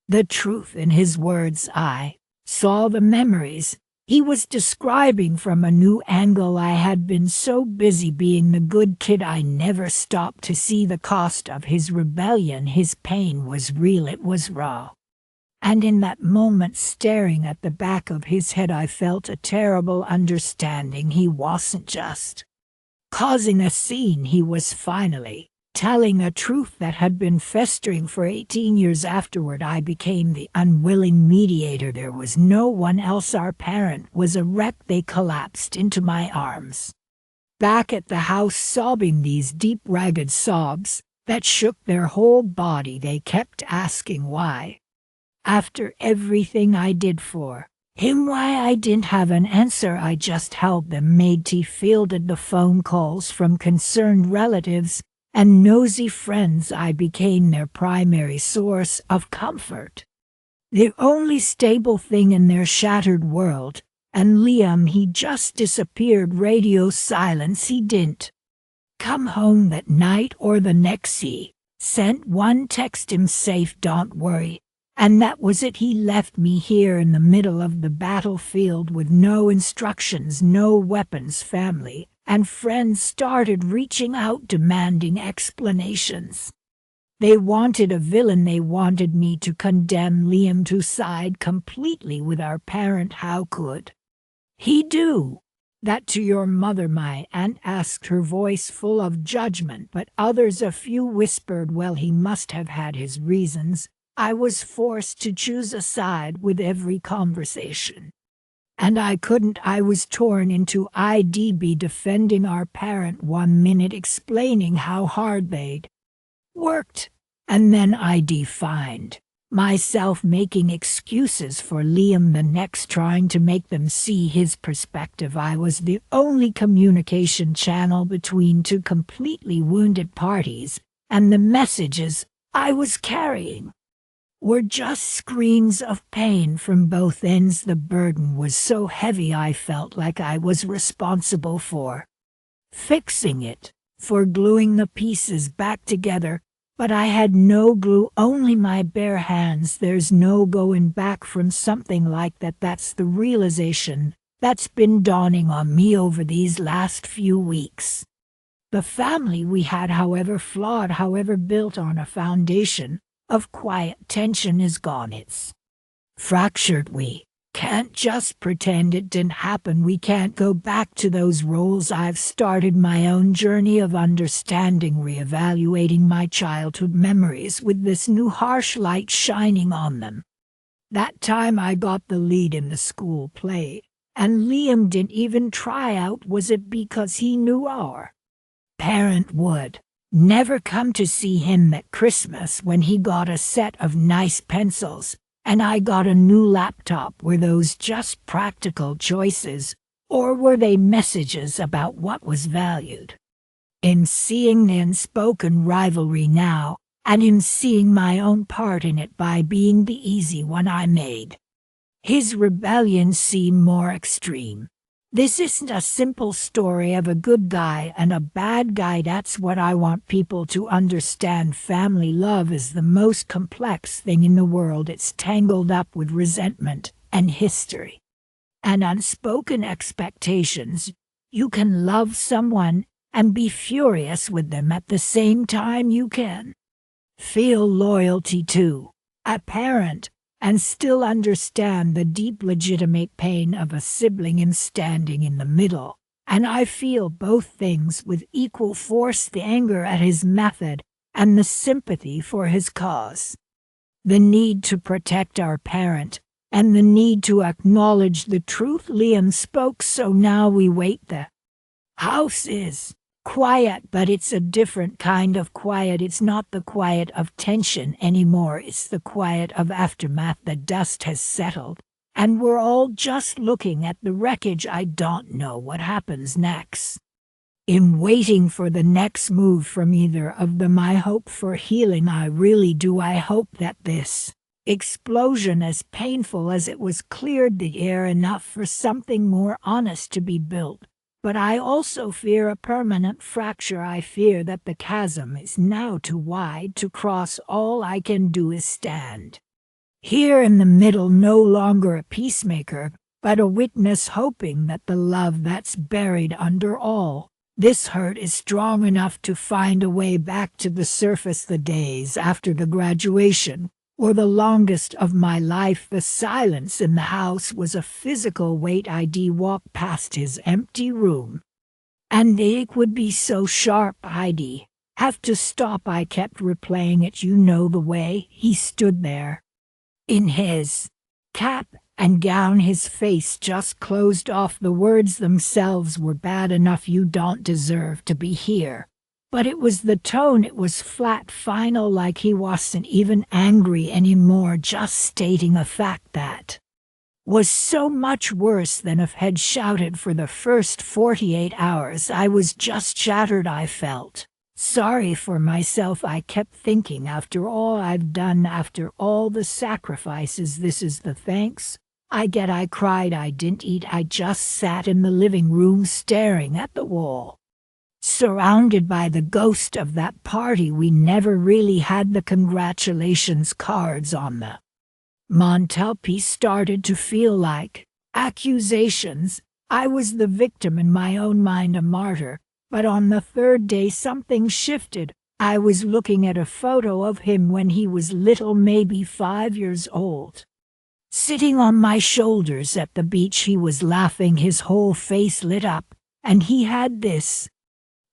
the truth in his words. I saw the memories he was describing from a new angle. I had been so busy being the good kid I never stopped to see the cost of his rebellion. His pain was real, it was raw. And in that moment, staring at the back of his head, I felt a terrible understanding. He wasn't just causing a scene, he was finally telling a truth that had been festering for 18 years. Afterward, I became the unwilling mediator. There was no one else. Our parent was a wreck. They collapsed into my arms, back at the house, sobbing these deep, ragged sobs that shook their whole body. They kept asking why. After everything I did for him, why I didn't have an answer. I just held them, made tea, fielded the phone calls from concerned relatives and nosy friends. I became their primary source of comfort, the only stable thing in their shattered world. And Liam, he just disappeared. Radio silence. He didn't come home that night or the next. He sent one text, "I'm safe, don't worry." And that was it. He left me here in the middle of the battlefield with no instructions, no weapons. Family and friends started reaching out, demanding explanations. They wanted a villain. They wanted me to condemn Liam to side completely with our parent. How could he do that to your mother? My aunt asked, her voice full of judgment, but others, a few, whispered, well, he must have had his reasons. I was forced to choose a side with every conversation. And I couldn't. I was torn into IDB, defending our parent one minute, explaining how hard they'd worked, and then I'd find myself making excuses for Liam the next, trying to make them see his perspective. I was the only communication channel between two completely wounded parties, and the messages I was carrying were just screams of pain from both ends. The burden was so heavy I felt like I was responsible for fixing it, for gluing the pieces back together, but I had no glue, only my bare hands. There's no going back from something like that. That's the realization that's been dawning on me over these last few weeks. The family we had, however flawed, however built on a foundation of quiet tension, is gone. It's fractured. We can't just pretend it didn't happen. We can't go back to those roles. I've started my own journey of understanding, reevaluating my childhood memories with this new harsh light shining on them. That time I got the lead in the school play, and Liam didn't even try out. Was it because he knew our parent would never come to see him at Christmas when he got a set of nice pencils and I got a new laptop? Were those just practical choices, or were they messages about what was valued? In seeing the unspoken rivalry now, and in seeing my own part in it by being the easy one I made, his rebellion seemed more extreme. This isn't a simple story of a good guy and a bad guy. That's what I want people to understand. Family love is the most complex thing in the world. It's tangled up with resentment and history and unspoken expectations. You can love someone and be furious with them at the same time. You can feel loyalty to a parent and still understand the deep legitimate pain of a sibling in standing in the middle. And I feel both things with equal force: the anger at his method and the sympathy for his cause. The need to protect our parent and the need to acknowledge the truth. Liam spoke, so now we wait. The house is quiet, but it's a different kind of quiet. It's not the quiet of tension anymore. It's the quiet of aftermath. The dust has settled, and we're all just looking at the wreckage. I don't know what happens next. In waiting for the next move from either of them, I hope for healing. I really do. I hope that this explosion, as painful as it was, cleared the air enough for something more honest to be built. But I also fear a permanent fracture. I fear that the chasm is now too wide to cross. All I can do is stand here in the middle, no longer a peacemaker, but a witness, hoping that the love that's buried under all this hurt is strong enough to find a way back to the surface. The days after the graduation were the longest of my life. The silence in the house was a physical weight. I'd walk past his empty room, and the ache would be so sharp I'd have to stop. I kept replaying it. You know the way he stood there in his cap and gown, his face just closed off. The words themselves were bad enough. You don't deserve to be here. But it was the tone. It was flat, final, like he wasn't even angry anymore, just stating a fact that was so much worse than if had shouted. For the first 48 hours I was just shattered. I felt sorry for myself. I kept thinking, after all I've done, after all the sacrifices, this is the thanks I get. I cried. I didn't eat. I just sat in the living room staring at the wall, surrounded by the ghost of that party we never really had. The congratulations cards on the mantelpiece started to feel like accusations. I was the victim, in my own mind a martyr. But on the third day something shifted. I was looking at a photo of him when he was little, maybe 5 years old. Sitting on my shoulders at the beach, he was laughing, his whole face lit up, and he had this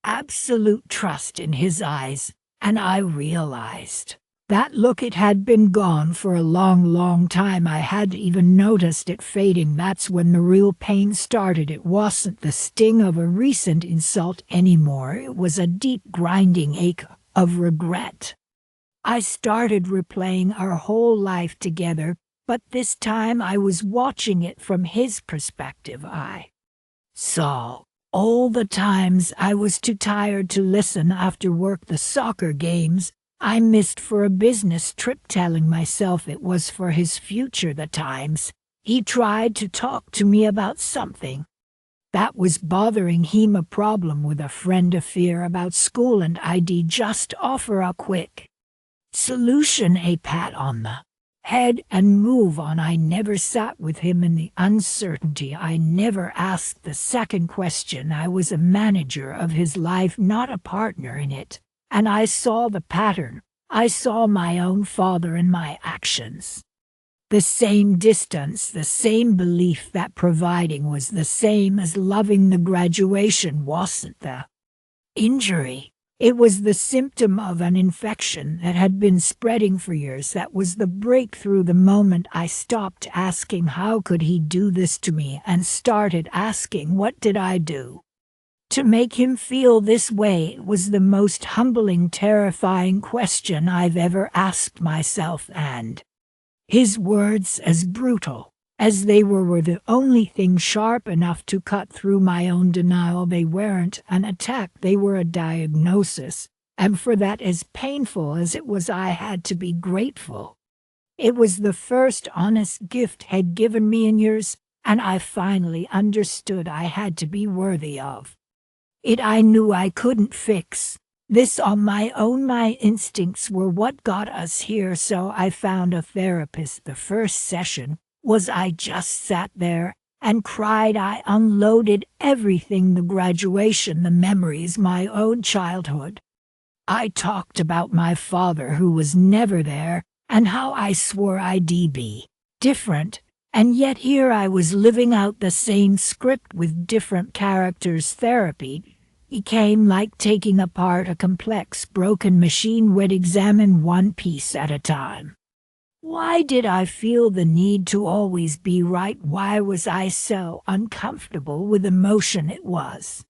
absolute trust in his eyes, and I realized that look, it had been gone for a long, long time. I hadn't even noticed it fading. That's when the real pain started. It wasn't the sting of a recent insult anymore. It was a deep, grinding ache of regret. I started replaying our whole life together, but this time I was watching it from his perspective. I saw all the times I was too tired to listen after work, the soccer games I missed for a business trip, telling myself it was for his future, the times he tried to talk to me about something that was bothering him, a problem with a friend, a fear about school, and I'd just offer a quick solution, a pat on the head, and move on. I never sat with him in the uncertainty. I never asked the second question. I was a manager of his life, not a partner in it. And I saw the pattern. I saw my own father in my actions. The same distance, the same belief that providing was the same as loving. The graduation wasn't the injury. It was the symptom of an infection that had been spreading for years. That was the breakthrough, the moment I stopped asking how could he do this to me and started asking what did I do to make him feel this way. It was the most humbling, terrifying question I've ever asked myself, and his words, as brutal as they were the only thing sharp enough to cut through my own denial. They weren't an attack, they were a diagnosis, and for that, as painful as it was, I had to be grateful. It was the first honest gift he'd given me in years, and I finally understood I had to be worthy of it. I knew I couldn't fix this on my own. My instincts were what got us here, so I found a therapist. The first session was I just sat there and cried. I unloaded everything, the graduation, the memories, my own childhood. I talked about my father who was never there and how I swore I'd be different. And yet here I was living out the same script with different characters. Therapy became like taking apart a complex, broken machine. We'd examine one piece at a time. Why did I feel the need to always be right? Why was I so uncomfortable with emotion? It was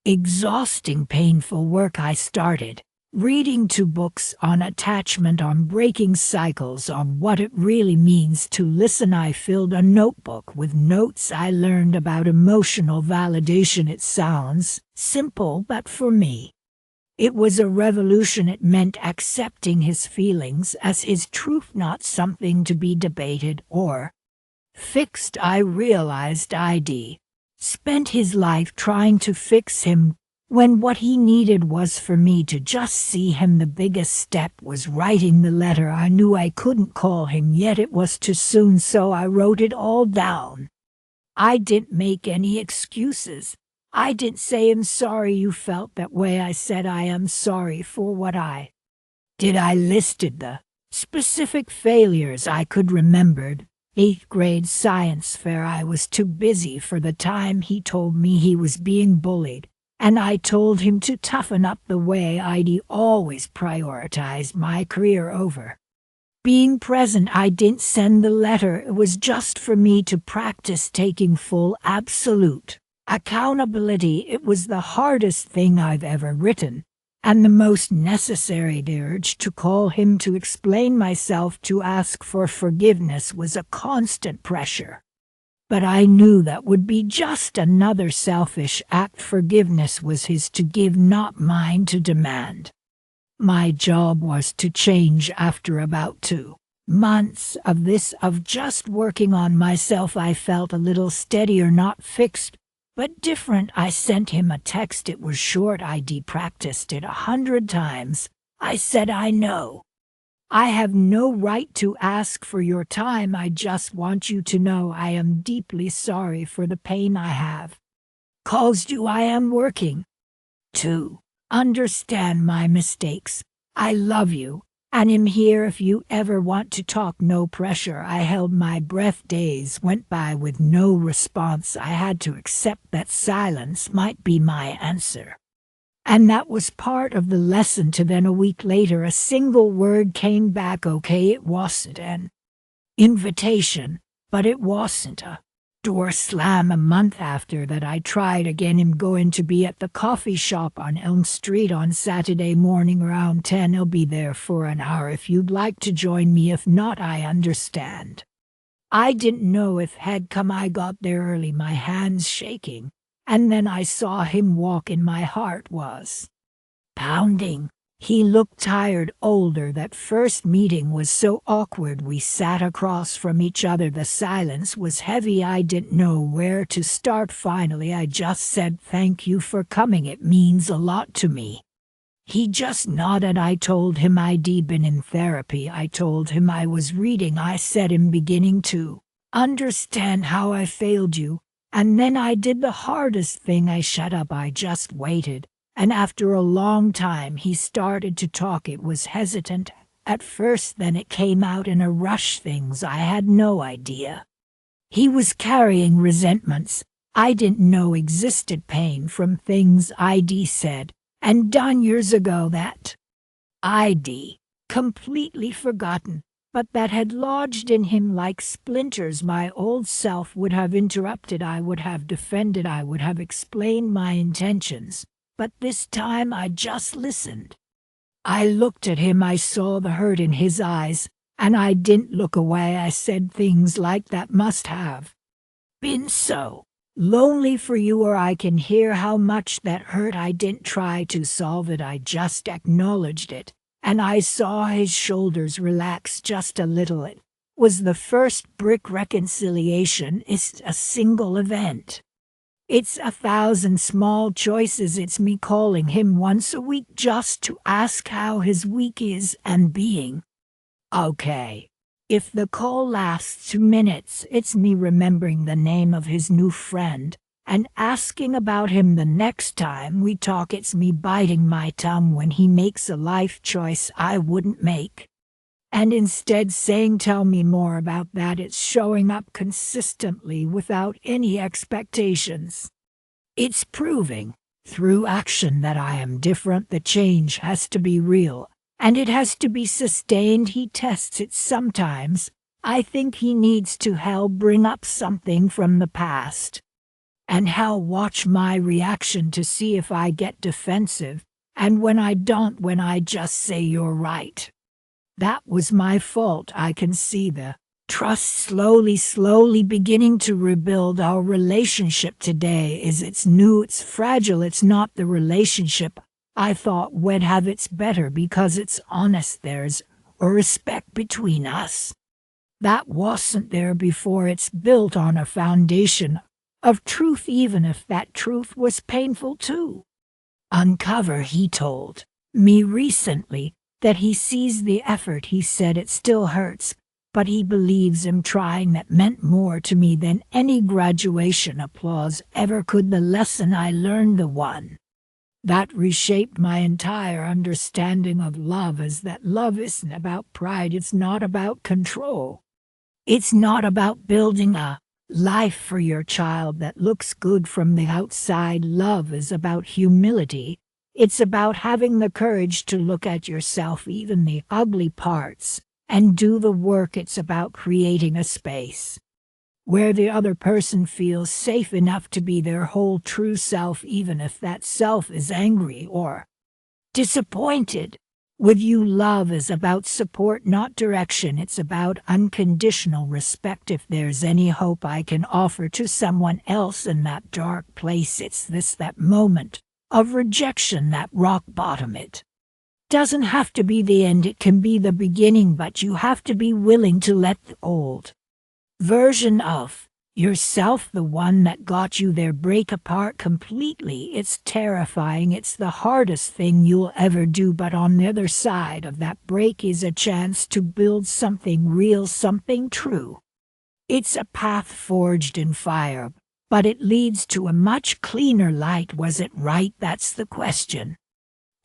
exhausting, painful work. I started reading 2 books on attachment, on breaking cycles, on what it really means to listen. I filled a notebook with notes I learned about emotional validation. It sounds simple, but for me, it was a revolution. It meant accepting his feelings as his truth, not something to be debated or fixed. I realized I'd spent his life trying to fix him, when what he needed was for me to just see him. The biggest step was writing the letter. I knew I couldn't call him yet, it was too soon, so I wrote it all down. I didn't make any excuses. I didn't say, "I'm sorry you felt that way." I said, "I am sorry for what I did." I listed the specific failures I could remember. 8th grade science fair. I was too busy for the time. He told me he was being bullied, and I told him to toughen up. The way I'd always prioritized my career over being present. I didn't send the letter. It was just for me to practice taking full, absolute accountability. It was the hardest thing I've ever written, and the most necessary. The urge to call him, to explain myself, to ask for forgiveness was a constant pressure. But I knew that would be just another selfish act. Forgiveness was his to give, not mine to demand. My job was to change. After about 2 months of this, of just working on myself, I felt a little steadier, not fixed, but different. I sent him a text. It was short. I'd practiced it 100 times. I said, "I know I have no right to ask for your time. I just want you to know I am deeply sorry for the pain I have caused you. I am working to Understand my mistakes. I love you, and am here if you ever want to talk. No pressure. I held my breath. Days went by with no response. I had to accept that silence might be my answer. And that was part of the lesson. To then a week later, a single word came back. Okay, it wasn't an invitation, but it wasn't a door slam. A month after that, I tried again. I'm going to be at the coffee shop on Elm Street on Saturday morning around 10. I'll be there for an hour if you'd like to join me. If not, I understand. I didn't know if he'd come. I got there early, my hands shaking, and then I saw him walk in. My heart was pounding. He looked tired, older. That first meeting was so awkward. We sat across from each other. The silence was heavy. I didn't know where to start. Finally, I just said, "Thank you for coming. It means a lot to me." He just nodded. I told him I'd been in therapy. I told him I was reading. I said I'm beginning to understand how I failed you. And then I did the hardest thing. I shut up. I just waited. And after a long time, he started to talk. It was hesitant at first, then it came out in a rush. Things I had no idea. He was carrying resentments I didn't know existed, pain from things I'd said and done years ago that I'd completely forgotten, but that had lodged in him like splinters. My old self would have interrupted. I would have defended. I would have explained my intentions. But this time I just listened. I looked at him. I saw the hurt in his eyes, and I didn't look away. I said things like, "That must have been so lonely for you," or "I can hear how much that hurt." I didn't try to solve it. I just acknowledged it, and I saw his shoulders relax just a little. It was the first brick. Reconciliation is a single event. It's 1,000 small choices. It's me calling him once a week just to ask how his week is and being okay. If the call lasts 2 minutes, it's me remembering the name of his new friend and asking about him the next time we talk. It's me biting my tongue when he makes a life choice I wouldn't make, and instead saying, "Tell me more about that." It's showing up consistently without any expectations. It's proving, through action, that I am different. The change has to be real, and it has to be sustained. He tests it sometimes. I think he needs to bring up something from the past, and watch my reaction to see if I get defensive, and when I don't, when I just say, "You're right. That was my fault." I can see the trust slowly beginning to rebuild. Our relationship today it's new, it's fragile. It's not the relationship I thought would have its better because it's honest. There's a respect between us that wasn't there before. It's built on a foundation of truth, even if that truth was painful to uncover. He told me recently that he sees the effort. He said it still hurts, but he believes I'm trying. That meant more to me than any graduation applause ever could. The lesson I learned, the one that reshaped my entire understanding of love, is that love isn't about pride. It's not about control. It's not about building a life for your child that looks good from the outside. Love is about humility. It's about having the courage to look at yourself, even the ugly parts, and do the work. It's about creating a space where the other person feels safe enough to be their whole true self, even if that self is angry or disappointed with you. Love is about support, not direction. It's about unconditional respect. If there's any hope I can offer to someone else in that dark place, it's that moment of rejection, that rock bottom. It doesn't have to be the end, it can be the beginning, but you have to be willing to let the old version of yourself, the one that got you there, break apart completely. It's terrifying. It's the hardest thing you'll ever do, but on the other side of that break is a chance to build something real, something true. It's a path forged in fire, but it leads to a much cleaner light. Was it right? That's the question.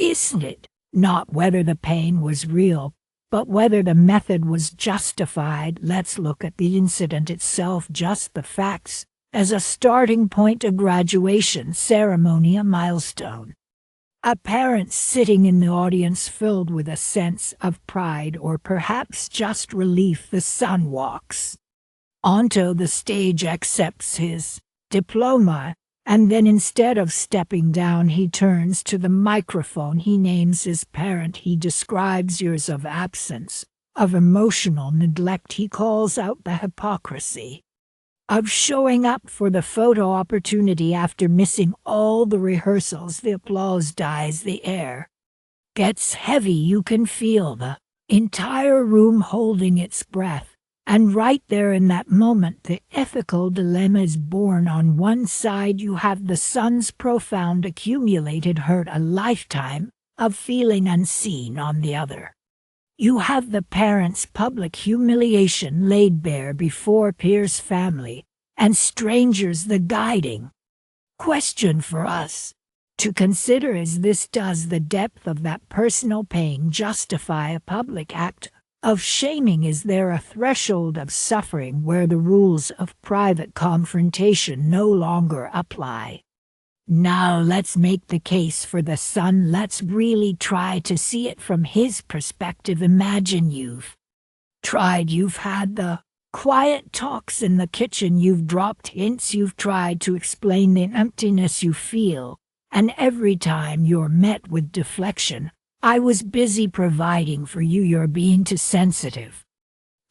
isn't it? Not whether the pain was real, but whether the method was justified. Let's look at the incident itself, just the facts, as a starting point, a graduation ceremony, a milestone. A parent sitting in the audience filled with a sense of pride or perhaps just relief. The son walks onto the stage, accepts his diploma, and then instead of stepping down, he turns to the microphone. He names his parent. He describes years of absence, of emotional neglect. He calls out the hypocrisy of showing up for the photo opportunity after missing all the rehearsals. The applause dies, the air gets heavy. You can feel the entire room holding its breath. And right there in that moment, the ethical dilemma is born. On one side, you have the son's profound accumulated hurt, a lifetime of feeling unseen. On the other, you have the parent's public humiliation laid bare before peers, family, and strangers. The guiding question for us to consider is this: does the depth of that personal pain justify a public act of shaming? Is there a threshold of suffering where the rules of private confrontation no longer apply? Now let's make the case for the son. Let's really try to see it from his perspective. Imagine you've had the quiet talks in the kitchen, you've dropped hints, you've tried to explain the emptiness you feel, and every time you're met with deflection. I was busy providing for you, you're being too sensitive.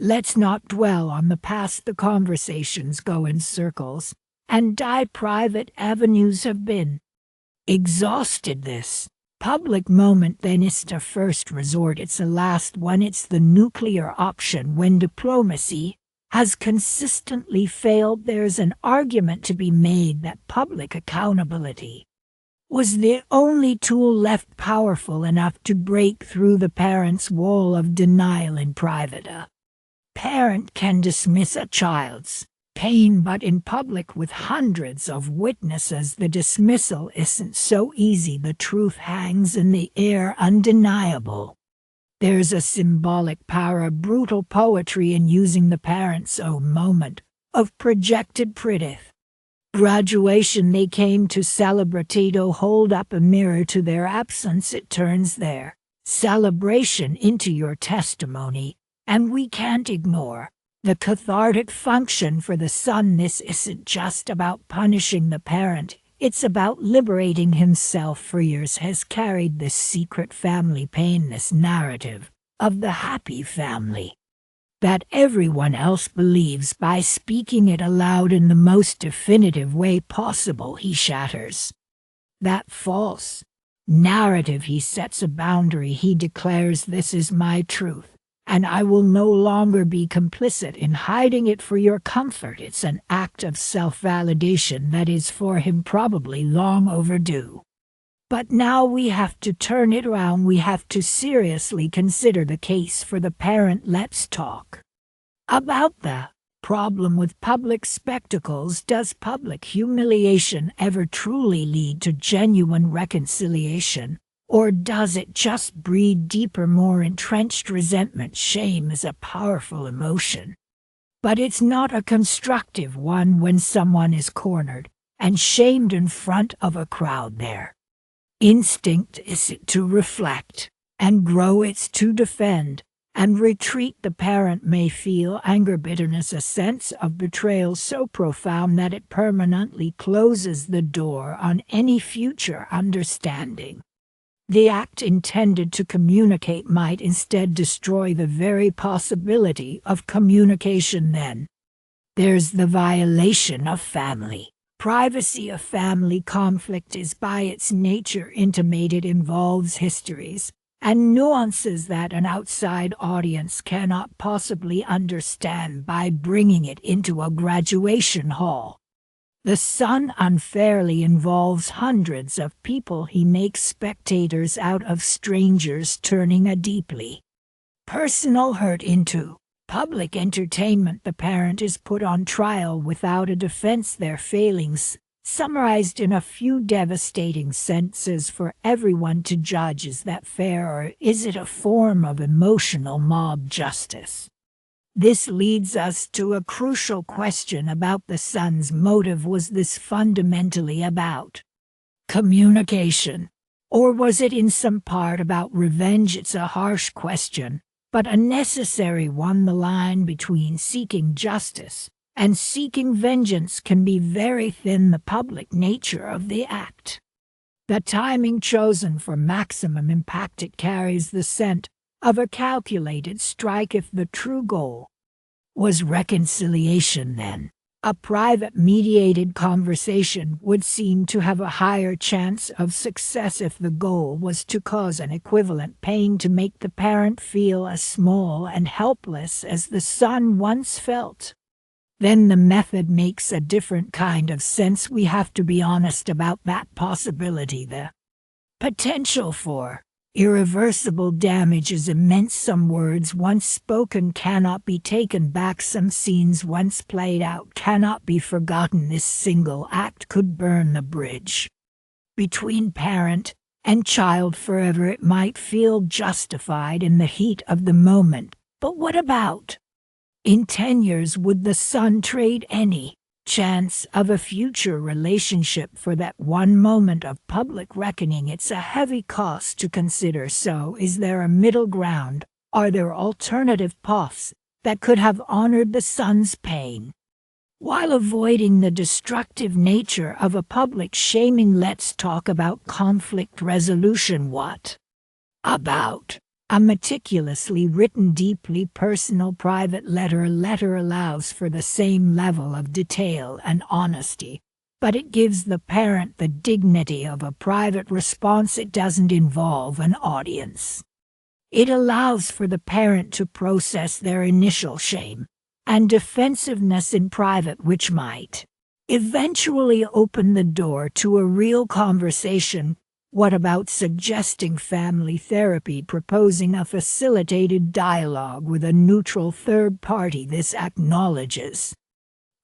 Let's not dwell on the past. The conversations go in circles, and private avenues have been exhausted. This public moment then is a first resort. It's a last one. It's the nuclear option when diplomacy has consistently failed. There's an argument to be made that public accountability was the only tool left powerful enough to break through the parent's wall of denial. In private, a parent can dismiss a child's pain, but in public, with hundreds of witnesses, the dismissal isn't so easy. The truth hangs in the air, undeniable. There's a symbolic power, a brutal poetry in using the parent's own moment of projected pride. Graduation they came to celebrate. To hold up a mirror to their absence. It turns their celebration into your testimony, and we can't ignore the cathartic function for the son. This isn't just about punishing the parent, it's about liberating himself. For years has carried this secret family pain, this narrative of the happy family that everyone else believes. By speaking it aloud in the most definitive way possible, he shatters that false narrative. He sets a boundary. He declares, this is my truth, and I will no longer be complicit in hiding it for your comfort. It's an act of self-validation that is for him probably long overdue. But now we have to turn it around. We have to seriously consider the case for the parent. Let's talk about the problem with public spectacles. Does public humiliation ever truly lead to genuine reconciliation, or does it just breed deeper, more entrenched resentment? Shame is a powerful emotion, but it's not a constructive one. When someone is cornered and shamed in front of a crowd, their instinct is to reflect and grow. It's to defend and retreat. The parent may feel anger, bitterness, a sense of betrayal so profound that it permanently closes the door on any future understanding. The act intended to communicate might instead destroy the very possibility of communication. Then there's the violation of family privacy. A family conflict is by its nature intimate. It involves histories and nuances that an outside audience cannot possibly understand. By bringing it into a graduation hall, the son unfairly involves hundreds of people. He makes spectators out of strangers, turning a deeply personal hurt into public entertainment. The parent is put on trial without a defense. Their failings Summarized in a few devastating sentences for everyone to judge, is that fair, or is it a form of emotional mob justice? This leads us to a crucial question about the son's motive. Was this fundamentally about communication, or was it in some part about revenge? It's a harsh question, but a necessary one. The line between seeking justice and seeking vengeance can be very thin. The public nature of the act, the timing chosen for maximum impact, it carries the scent of a calculated strike. If the true goal was reconciliation, then a private mediated conversation would seem to have a higher chance of success. If the goal was to cause an equivalent pain, to make the parent feel as small and helpless as the son once felt, then the method makes a different kind of sense. We have to be honest about that possibility. The potential for irreversible damage is immense. Some words once spoken cannot be taken back. Some scenes once played out cannot be forgotten. This single act could burn the bridge between parent and child forever. It might feel justified in the heat of the moment, but what about in 10 years? Would the son trade any chance of a future relationship for that one moment of public reckoning? It's a heavy cost to consider. So, is there a middle ground? Are there alternative paths that could have honored the son's pain while avoiding the destructive nature of a public shaming? Let's talk about conflict resolution. What about a meticulously written, deeply personal private letter? A letter allows for the same level of detail and honesty, but it gives the parent the dignity of a private response. It doesn't involve an audience. It allows for the parent to process their initial shame and defensiveness in private, which might eventually open the door to a real conversation. What about suggesting family therapy, proposing a facilitated dialogue with a neutral third party? This acknowledges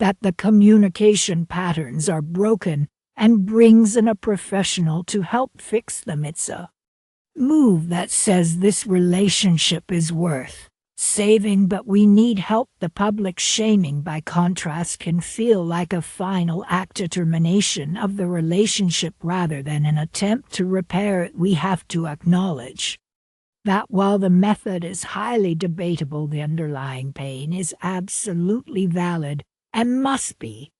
that the communication patterns are broken and brings in a professional to help fix them. It's a move that says this relationship is worth saving, but we need help. The public shaming, by contrast, can feel like a final act, a termination of the relationship rather than an attempt to repair it. We have to acknowledge that while the method is highly debatable, the underlying pain is absolutely valid and must be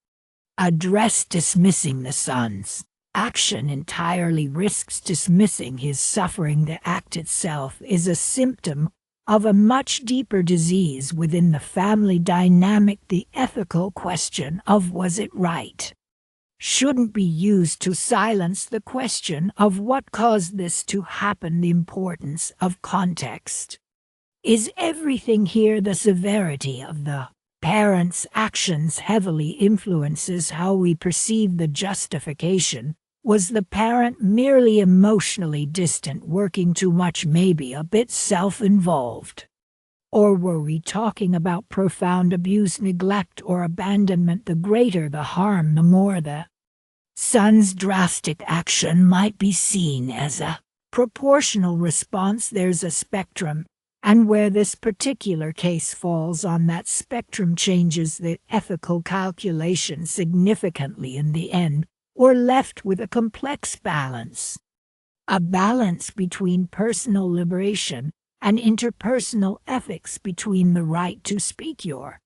addressed. Dismissing the son's action entirely risks dismissing his suffering. The act itself is a symptom of a much deeper disease within the family dynamic. The ethical question of was it right shouldn't be used to silence the question of what caused this to happen. The importance of context is everything here. The severity of the parent's actions heavily influences how we perceive the justification. Was the parent merely emotionally distant, working too much, maybe a bit self-involved? Or were we talking about profound abuse, neglect, or abandonment? The greater the harm, the more the son's drastic action might be seen as a proportional response. There's a spectrum, and where this particular case falls on that spectrum changes the ethical calculation significantly. In the end, we're left with a complex balance. A balance between personal liberation and interpersonal ethics, between the right to speak your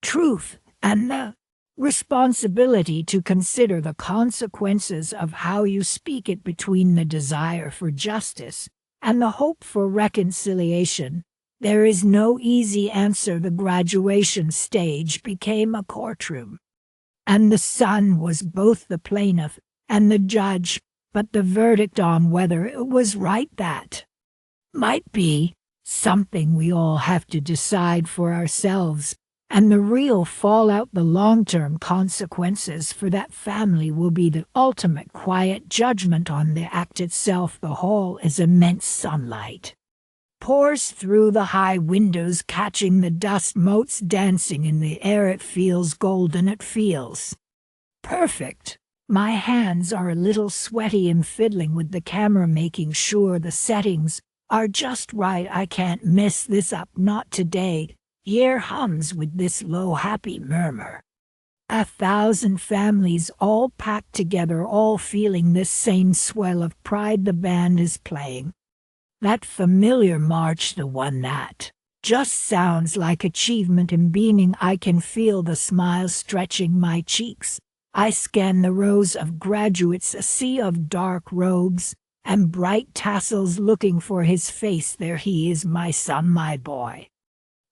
truth and the responsibility to consider the consequences of how you speak it, between the desire for justice and the hope for reconciliation. There is no easy answer. The graduation stage became a courtroom, and the son was both the plaintiff and the judge, but the verdict on whether it was right, that might be something we all have to decide for ourselves. And the real fallout, the long-term consequences for that family, will be the ultimate quiet judgment on the act itself. The hall is immense. Sunlight pours through the high windows, catching the dust motes dancing in the air. It feels golden, it feels perfect. My hands are a little sweaty and fiddling with the camera, making sure the settings are just right. I can't mess this up, not today. Ear hums with this low happy murmur. 1,000 families all packed together, all feeling this same swell of pride. The band is playing that familiar march, the one that just sounds like achievement and beaming. I can feel the smile stretching my cheeks. I scan the rows of graduates, a sea of dark robes and bright tassels, looking for his face. There he is, my son, my boy.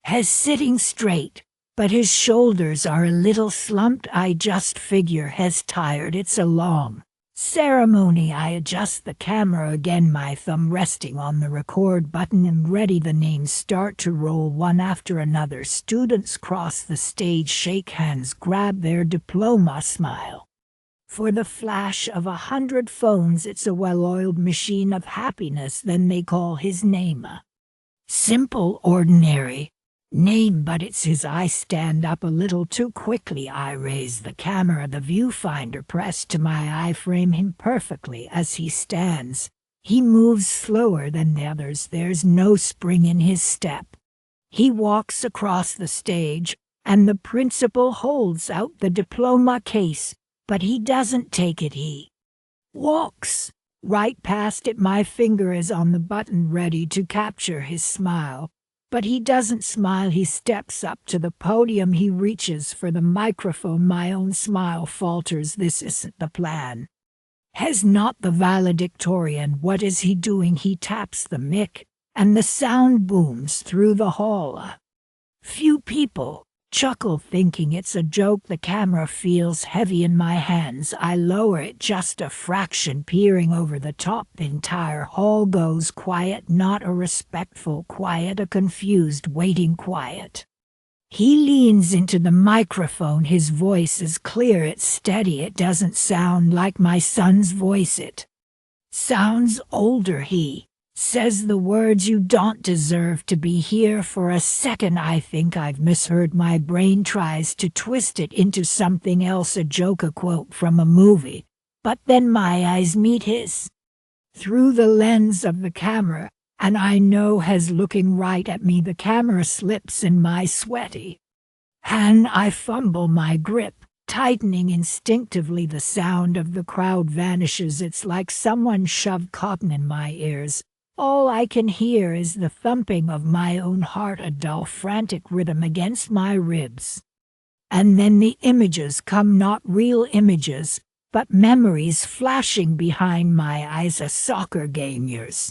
He's sitting straight, but his shoulders are a little slumped. I just figure he's tired. It's a long ceremony. I adjust the camera again, my thumb resting on the record button, and ready. The names start to roll one after another. Students cross the stage, shake hands, grab their diploma, smile for the flash of 100 phones. It's a well-oiled machine of happiness. Then they call his name, a simple, ordinary name, but it's his. I stand up a little too quickly. I raise the camera, the viewfinder pressed to my eye, frame him perfectly as he stands. He moves slower than the others. There's no spring in his step. He walks across the stage, and the principal holds out the diploma case, but he doesn't take it. He walks right past it. My finger is on the button, ready to capture his smile. But he doesn't smile. He steps up to the podium. He reaches for the microphone. My own smile falters. This isn't the plan. He's not the valedictorian. What is he doing? He taps the mic, and the sound booms through the hall. A few people chuckle, thinking it's a joke. The camera feels heavy in my hands. I lower it just a fraction, peering over the top. The entire hall goes quiet, not a respectful quiet, a confused, waiting quiet. He leans into the microphone. His voice is clear, it's steady. It doesn't sound like my son's voice. It sounds older. He says the words, "You don't deserve to be here." For a second I think I've misheard. My brain tries to twist it into something else, a joke, a quote from a movie. But then my eyes meet his through the lens of the camera, and I know he's looking right at me. The camera slips in my sweaty hand. I fumble my grip, tightening instinctively. The sound of the crowd vanishes. It's like someone shoved cotton in my ears. All I can hear is the thumping of my own heart, a dull, frantic rhythm against my ribs. And then the images come, not real images, but memories flashing behind my eyes. A soccer game years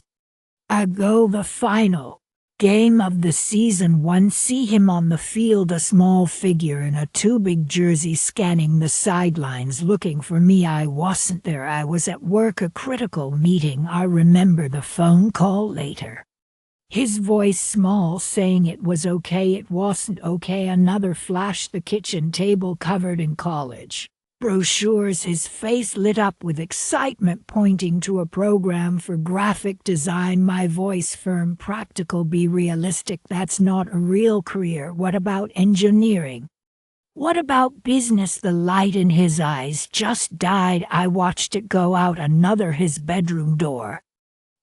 ago, the final game of the season 1. See him on the field, a small figure in a too big jersey, scanning the sidelines, looking for me. I wasn't there. I was at work, a critical meeting. I remember the phone call later. His voice small, saying it was okay. It wasn't okay. Another flash, the kitchen table covered in college brochures. His face lit up with excitement, pointing to a program for graphic design. My voice firm, practical, be realistic. That's not a real career. What about engineering? What about business? The light in his eyes just died. I watched it go out. Another, his bedroom door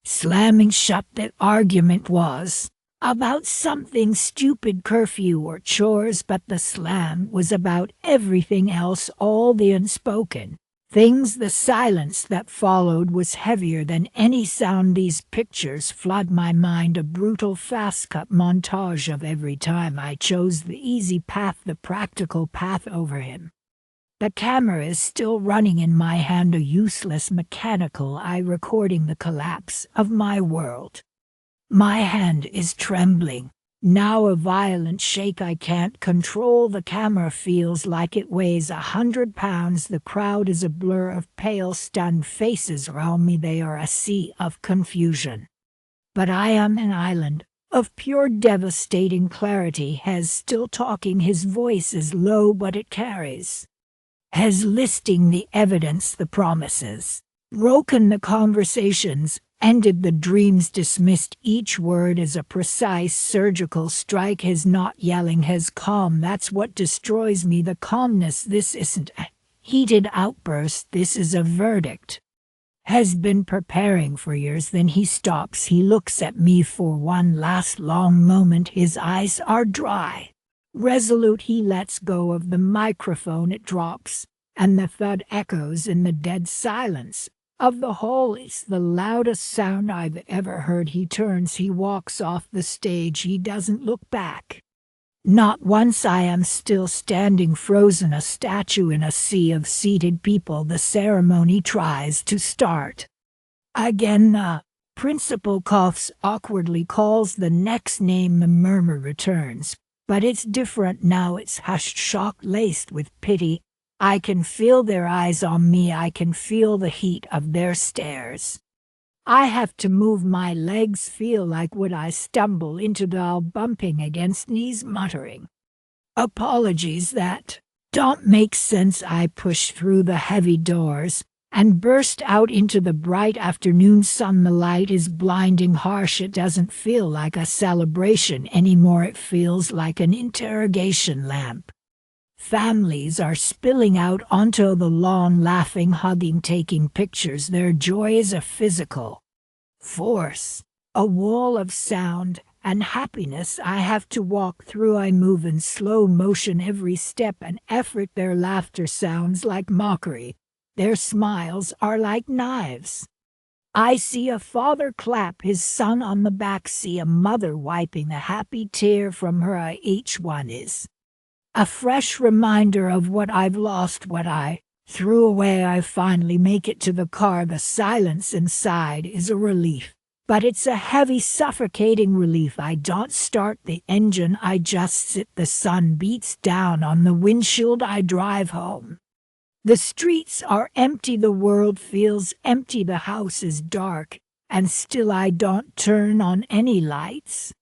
slamming shut. The argument was about something stupid, curfew or chores, but the slam was about everything else, all the unspoken things. The silence that followed was heavier than any sound. These pictures flood my mind, a brutal, fast-cut montage of every time I chose the easy path, the practical path, over him. The camera is still running in my hand, a useless mechanical eye recording the collapse of my world. My hand is trembling, now a violent shake I can't control. The camera feels like it weighs 100 pounds. The crowd is a blur of pale, stunned faces around me. They are a sea of confusion. But I am an island of pure, devastating clarity. Hez still talking. His voice is low, but it carries. Hez listing the evidence, the promises. Broken, the conversations ended, the dreams dismissed. Each word is a precise surgical strike. His not yelling, his calm. That's what destroys me, the calmness. This isn't a Heated outburst, this is a verdict. Has been preparing for years. Then he stops. He looks at me for one last long moment. His eyes are dry. Resolute, he lets go of the microphone. It drops, and the thud echoes in the dead silence of the hall. It's the loudest sound I've ever heard. He turns, he walks off the stage. He doesn't look back. Not once. I am still standing frozen, a statue in a sea of seated people. The ceremony tries to start. Again the principal coughs awkwardly, calls the next name. The murmur returns, but it's different now. It's hushed, shock laced with pity. I can feel their eyes on me. I can feel the heat of their stares. I have to move my legs, feel like would I stumble into the aisle, bumping against knees, muttering apologies that don't make sense. I push through the heavy doors and burst out into the bright afternoon sun. The light is blinding, harsh. It doesn't feel like a celebration anymore. It feels like an interrogation lamp. Families are spilling out onto the lawn, laughing, hugging, taking pictures. Their joy is a physical force, a wall of sound and happiness I have to walk through. I move in slow motion, every step an effort. Their laughter sounds like mockery. Their smiles are like knives. I see a father clap his son on the back, see a mother wiping a happy tear from her eye. Each one is a fresh reminder of what I've lost, what I threw away. I finally make it to the car. The silence inside is a relief, but it's a heavy, suffocating relief. I don't start the engine. I just sit. The sun beats down on the windshield. I drive home. The streets are empty. The world feels empty. The house is dark, and still I don't turn on any lights.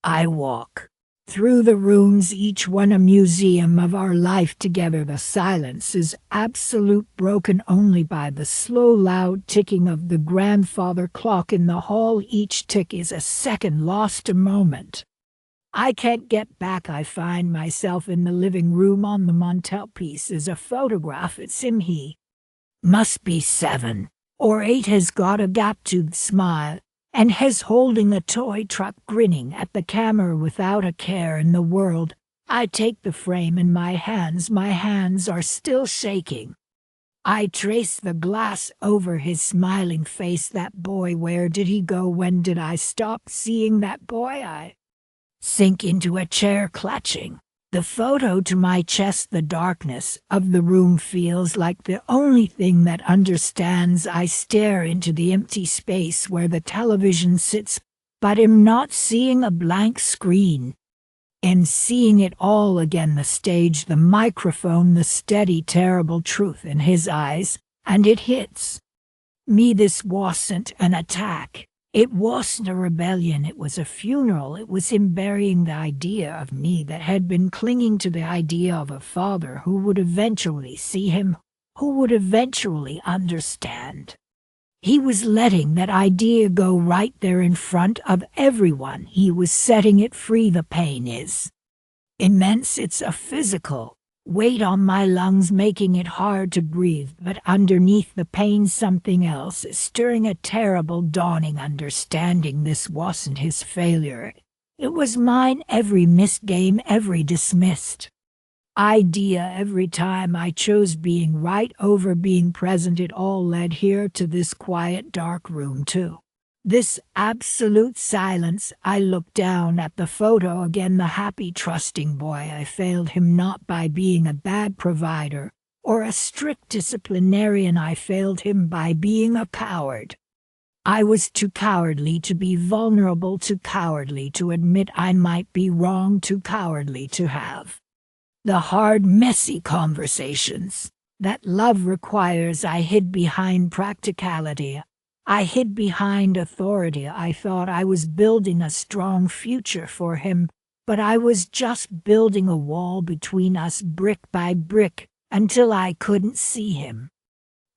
I walk through the rooms, each one a museum of our life together. The silence is absolute, broken only by the slow, loud ticking of the grandfather clock in the hall. Each tick is a second lost, a moment I can't get back. I find myself in the living room. On the mantelpiece is a photograph. It's him. He must be 7 or 8, has got a gap-toothed smile, and has holding a toy truck, grinning at the camera without a care in the world. I take the frame in my hands. My hands are still shaking. I trace the glass over his smiling face. That boy, where did he go? When did I stop seeing that boy? I sink into a chair, clutching the photo to my chest. The darkness of the room feels like the only thing that understands. I stare into the empty space where the television sits, but am not seeing a blank screen. Am seeing it all again, the stage, the microphone, the steady, terrible truth in his eyes, and it hits me. This wasn't an attack. It wasn't a rebellion. It was a funeral. It was him burying the idea of me that had been clinging to the idea of a father who would eventually see him, who would eventually understand. He was letting that idea go right there in front of everyone. He was setting it free. The pain is immense. It's a physical weight on my lungs, making it hard to breathe, but underneath the pain something else is stirring, a terrible dawning understanding. This wasn't his failure. It was mine. Every missed game, every dismissed idea, every time I chose being right over being present, it all led here to this quiet, dark room too. This absolute silence. I looked down at the photo again. The happy, trusting boy. I failed him not by being a bad provider or a strict disciplinarian. I failed him by being a coward. I was too cowardly to be vulnerable, too cowardly to admit I might be wrong, too cowardly to have the hard, messy conversations that love requires. I hid behind practicality. I hid behind authority. I thought I was building a strong future for him, but I was just building a wall between us, brick by brick, until I couldn't see him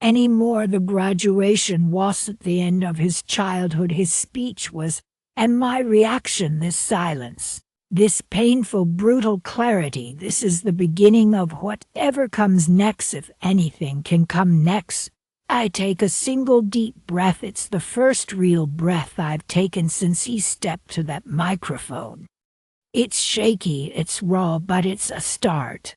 anymore. The graduation wasn't the end of his childhood. His speech was, and my reaction, this silence. This painful, brutal clarity, this is the beginning of whatever comes next, if anything can come next. I take a single deep breath. It's the first real breath I've taken since he stepped to that microphone. It's shaky, it's raw, but it's a start.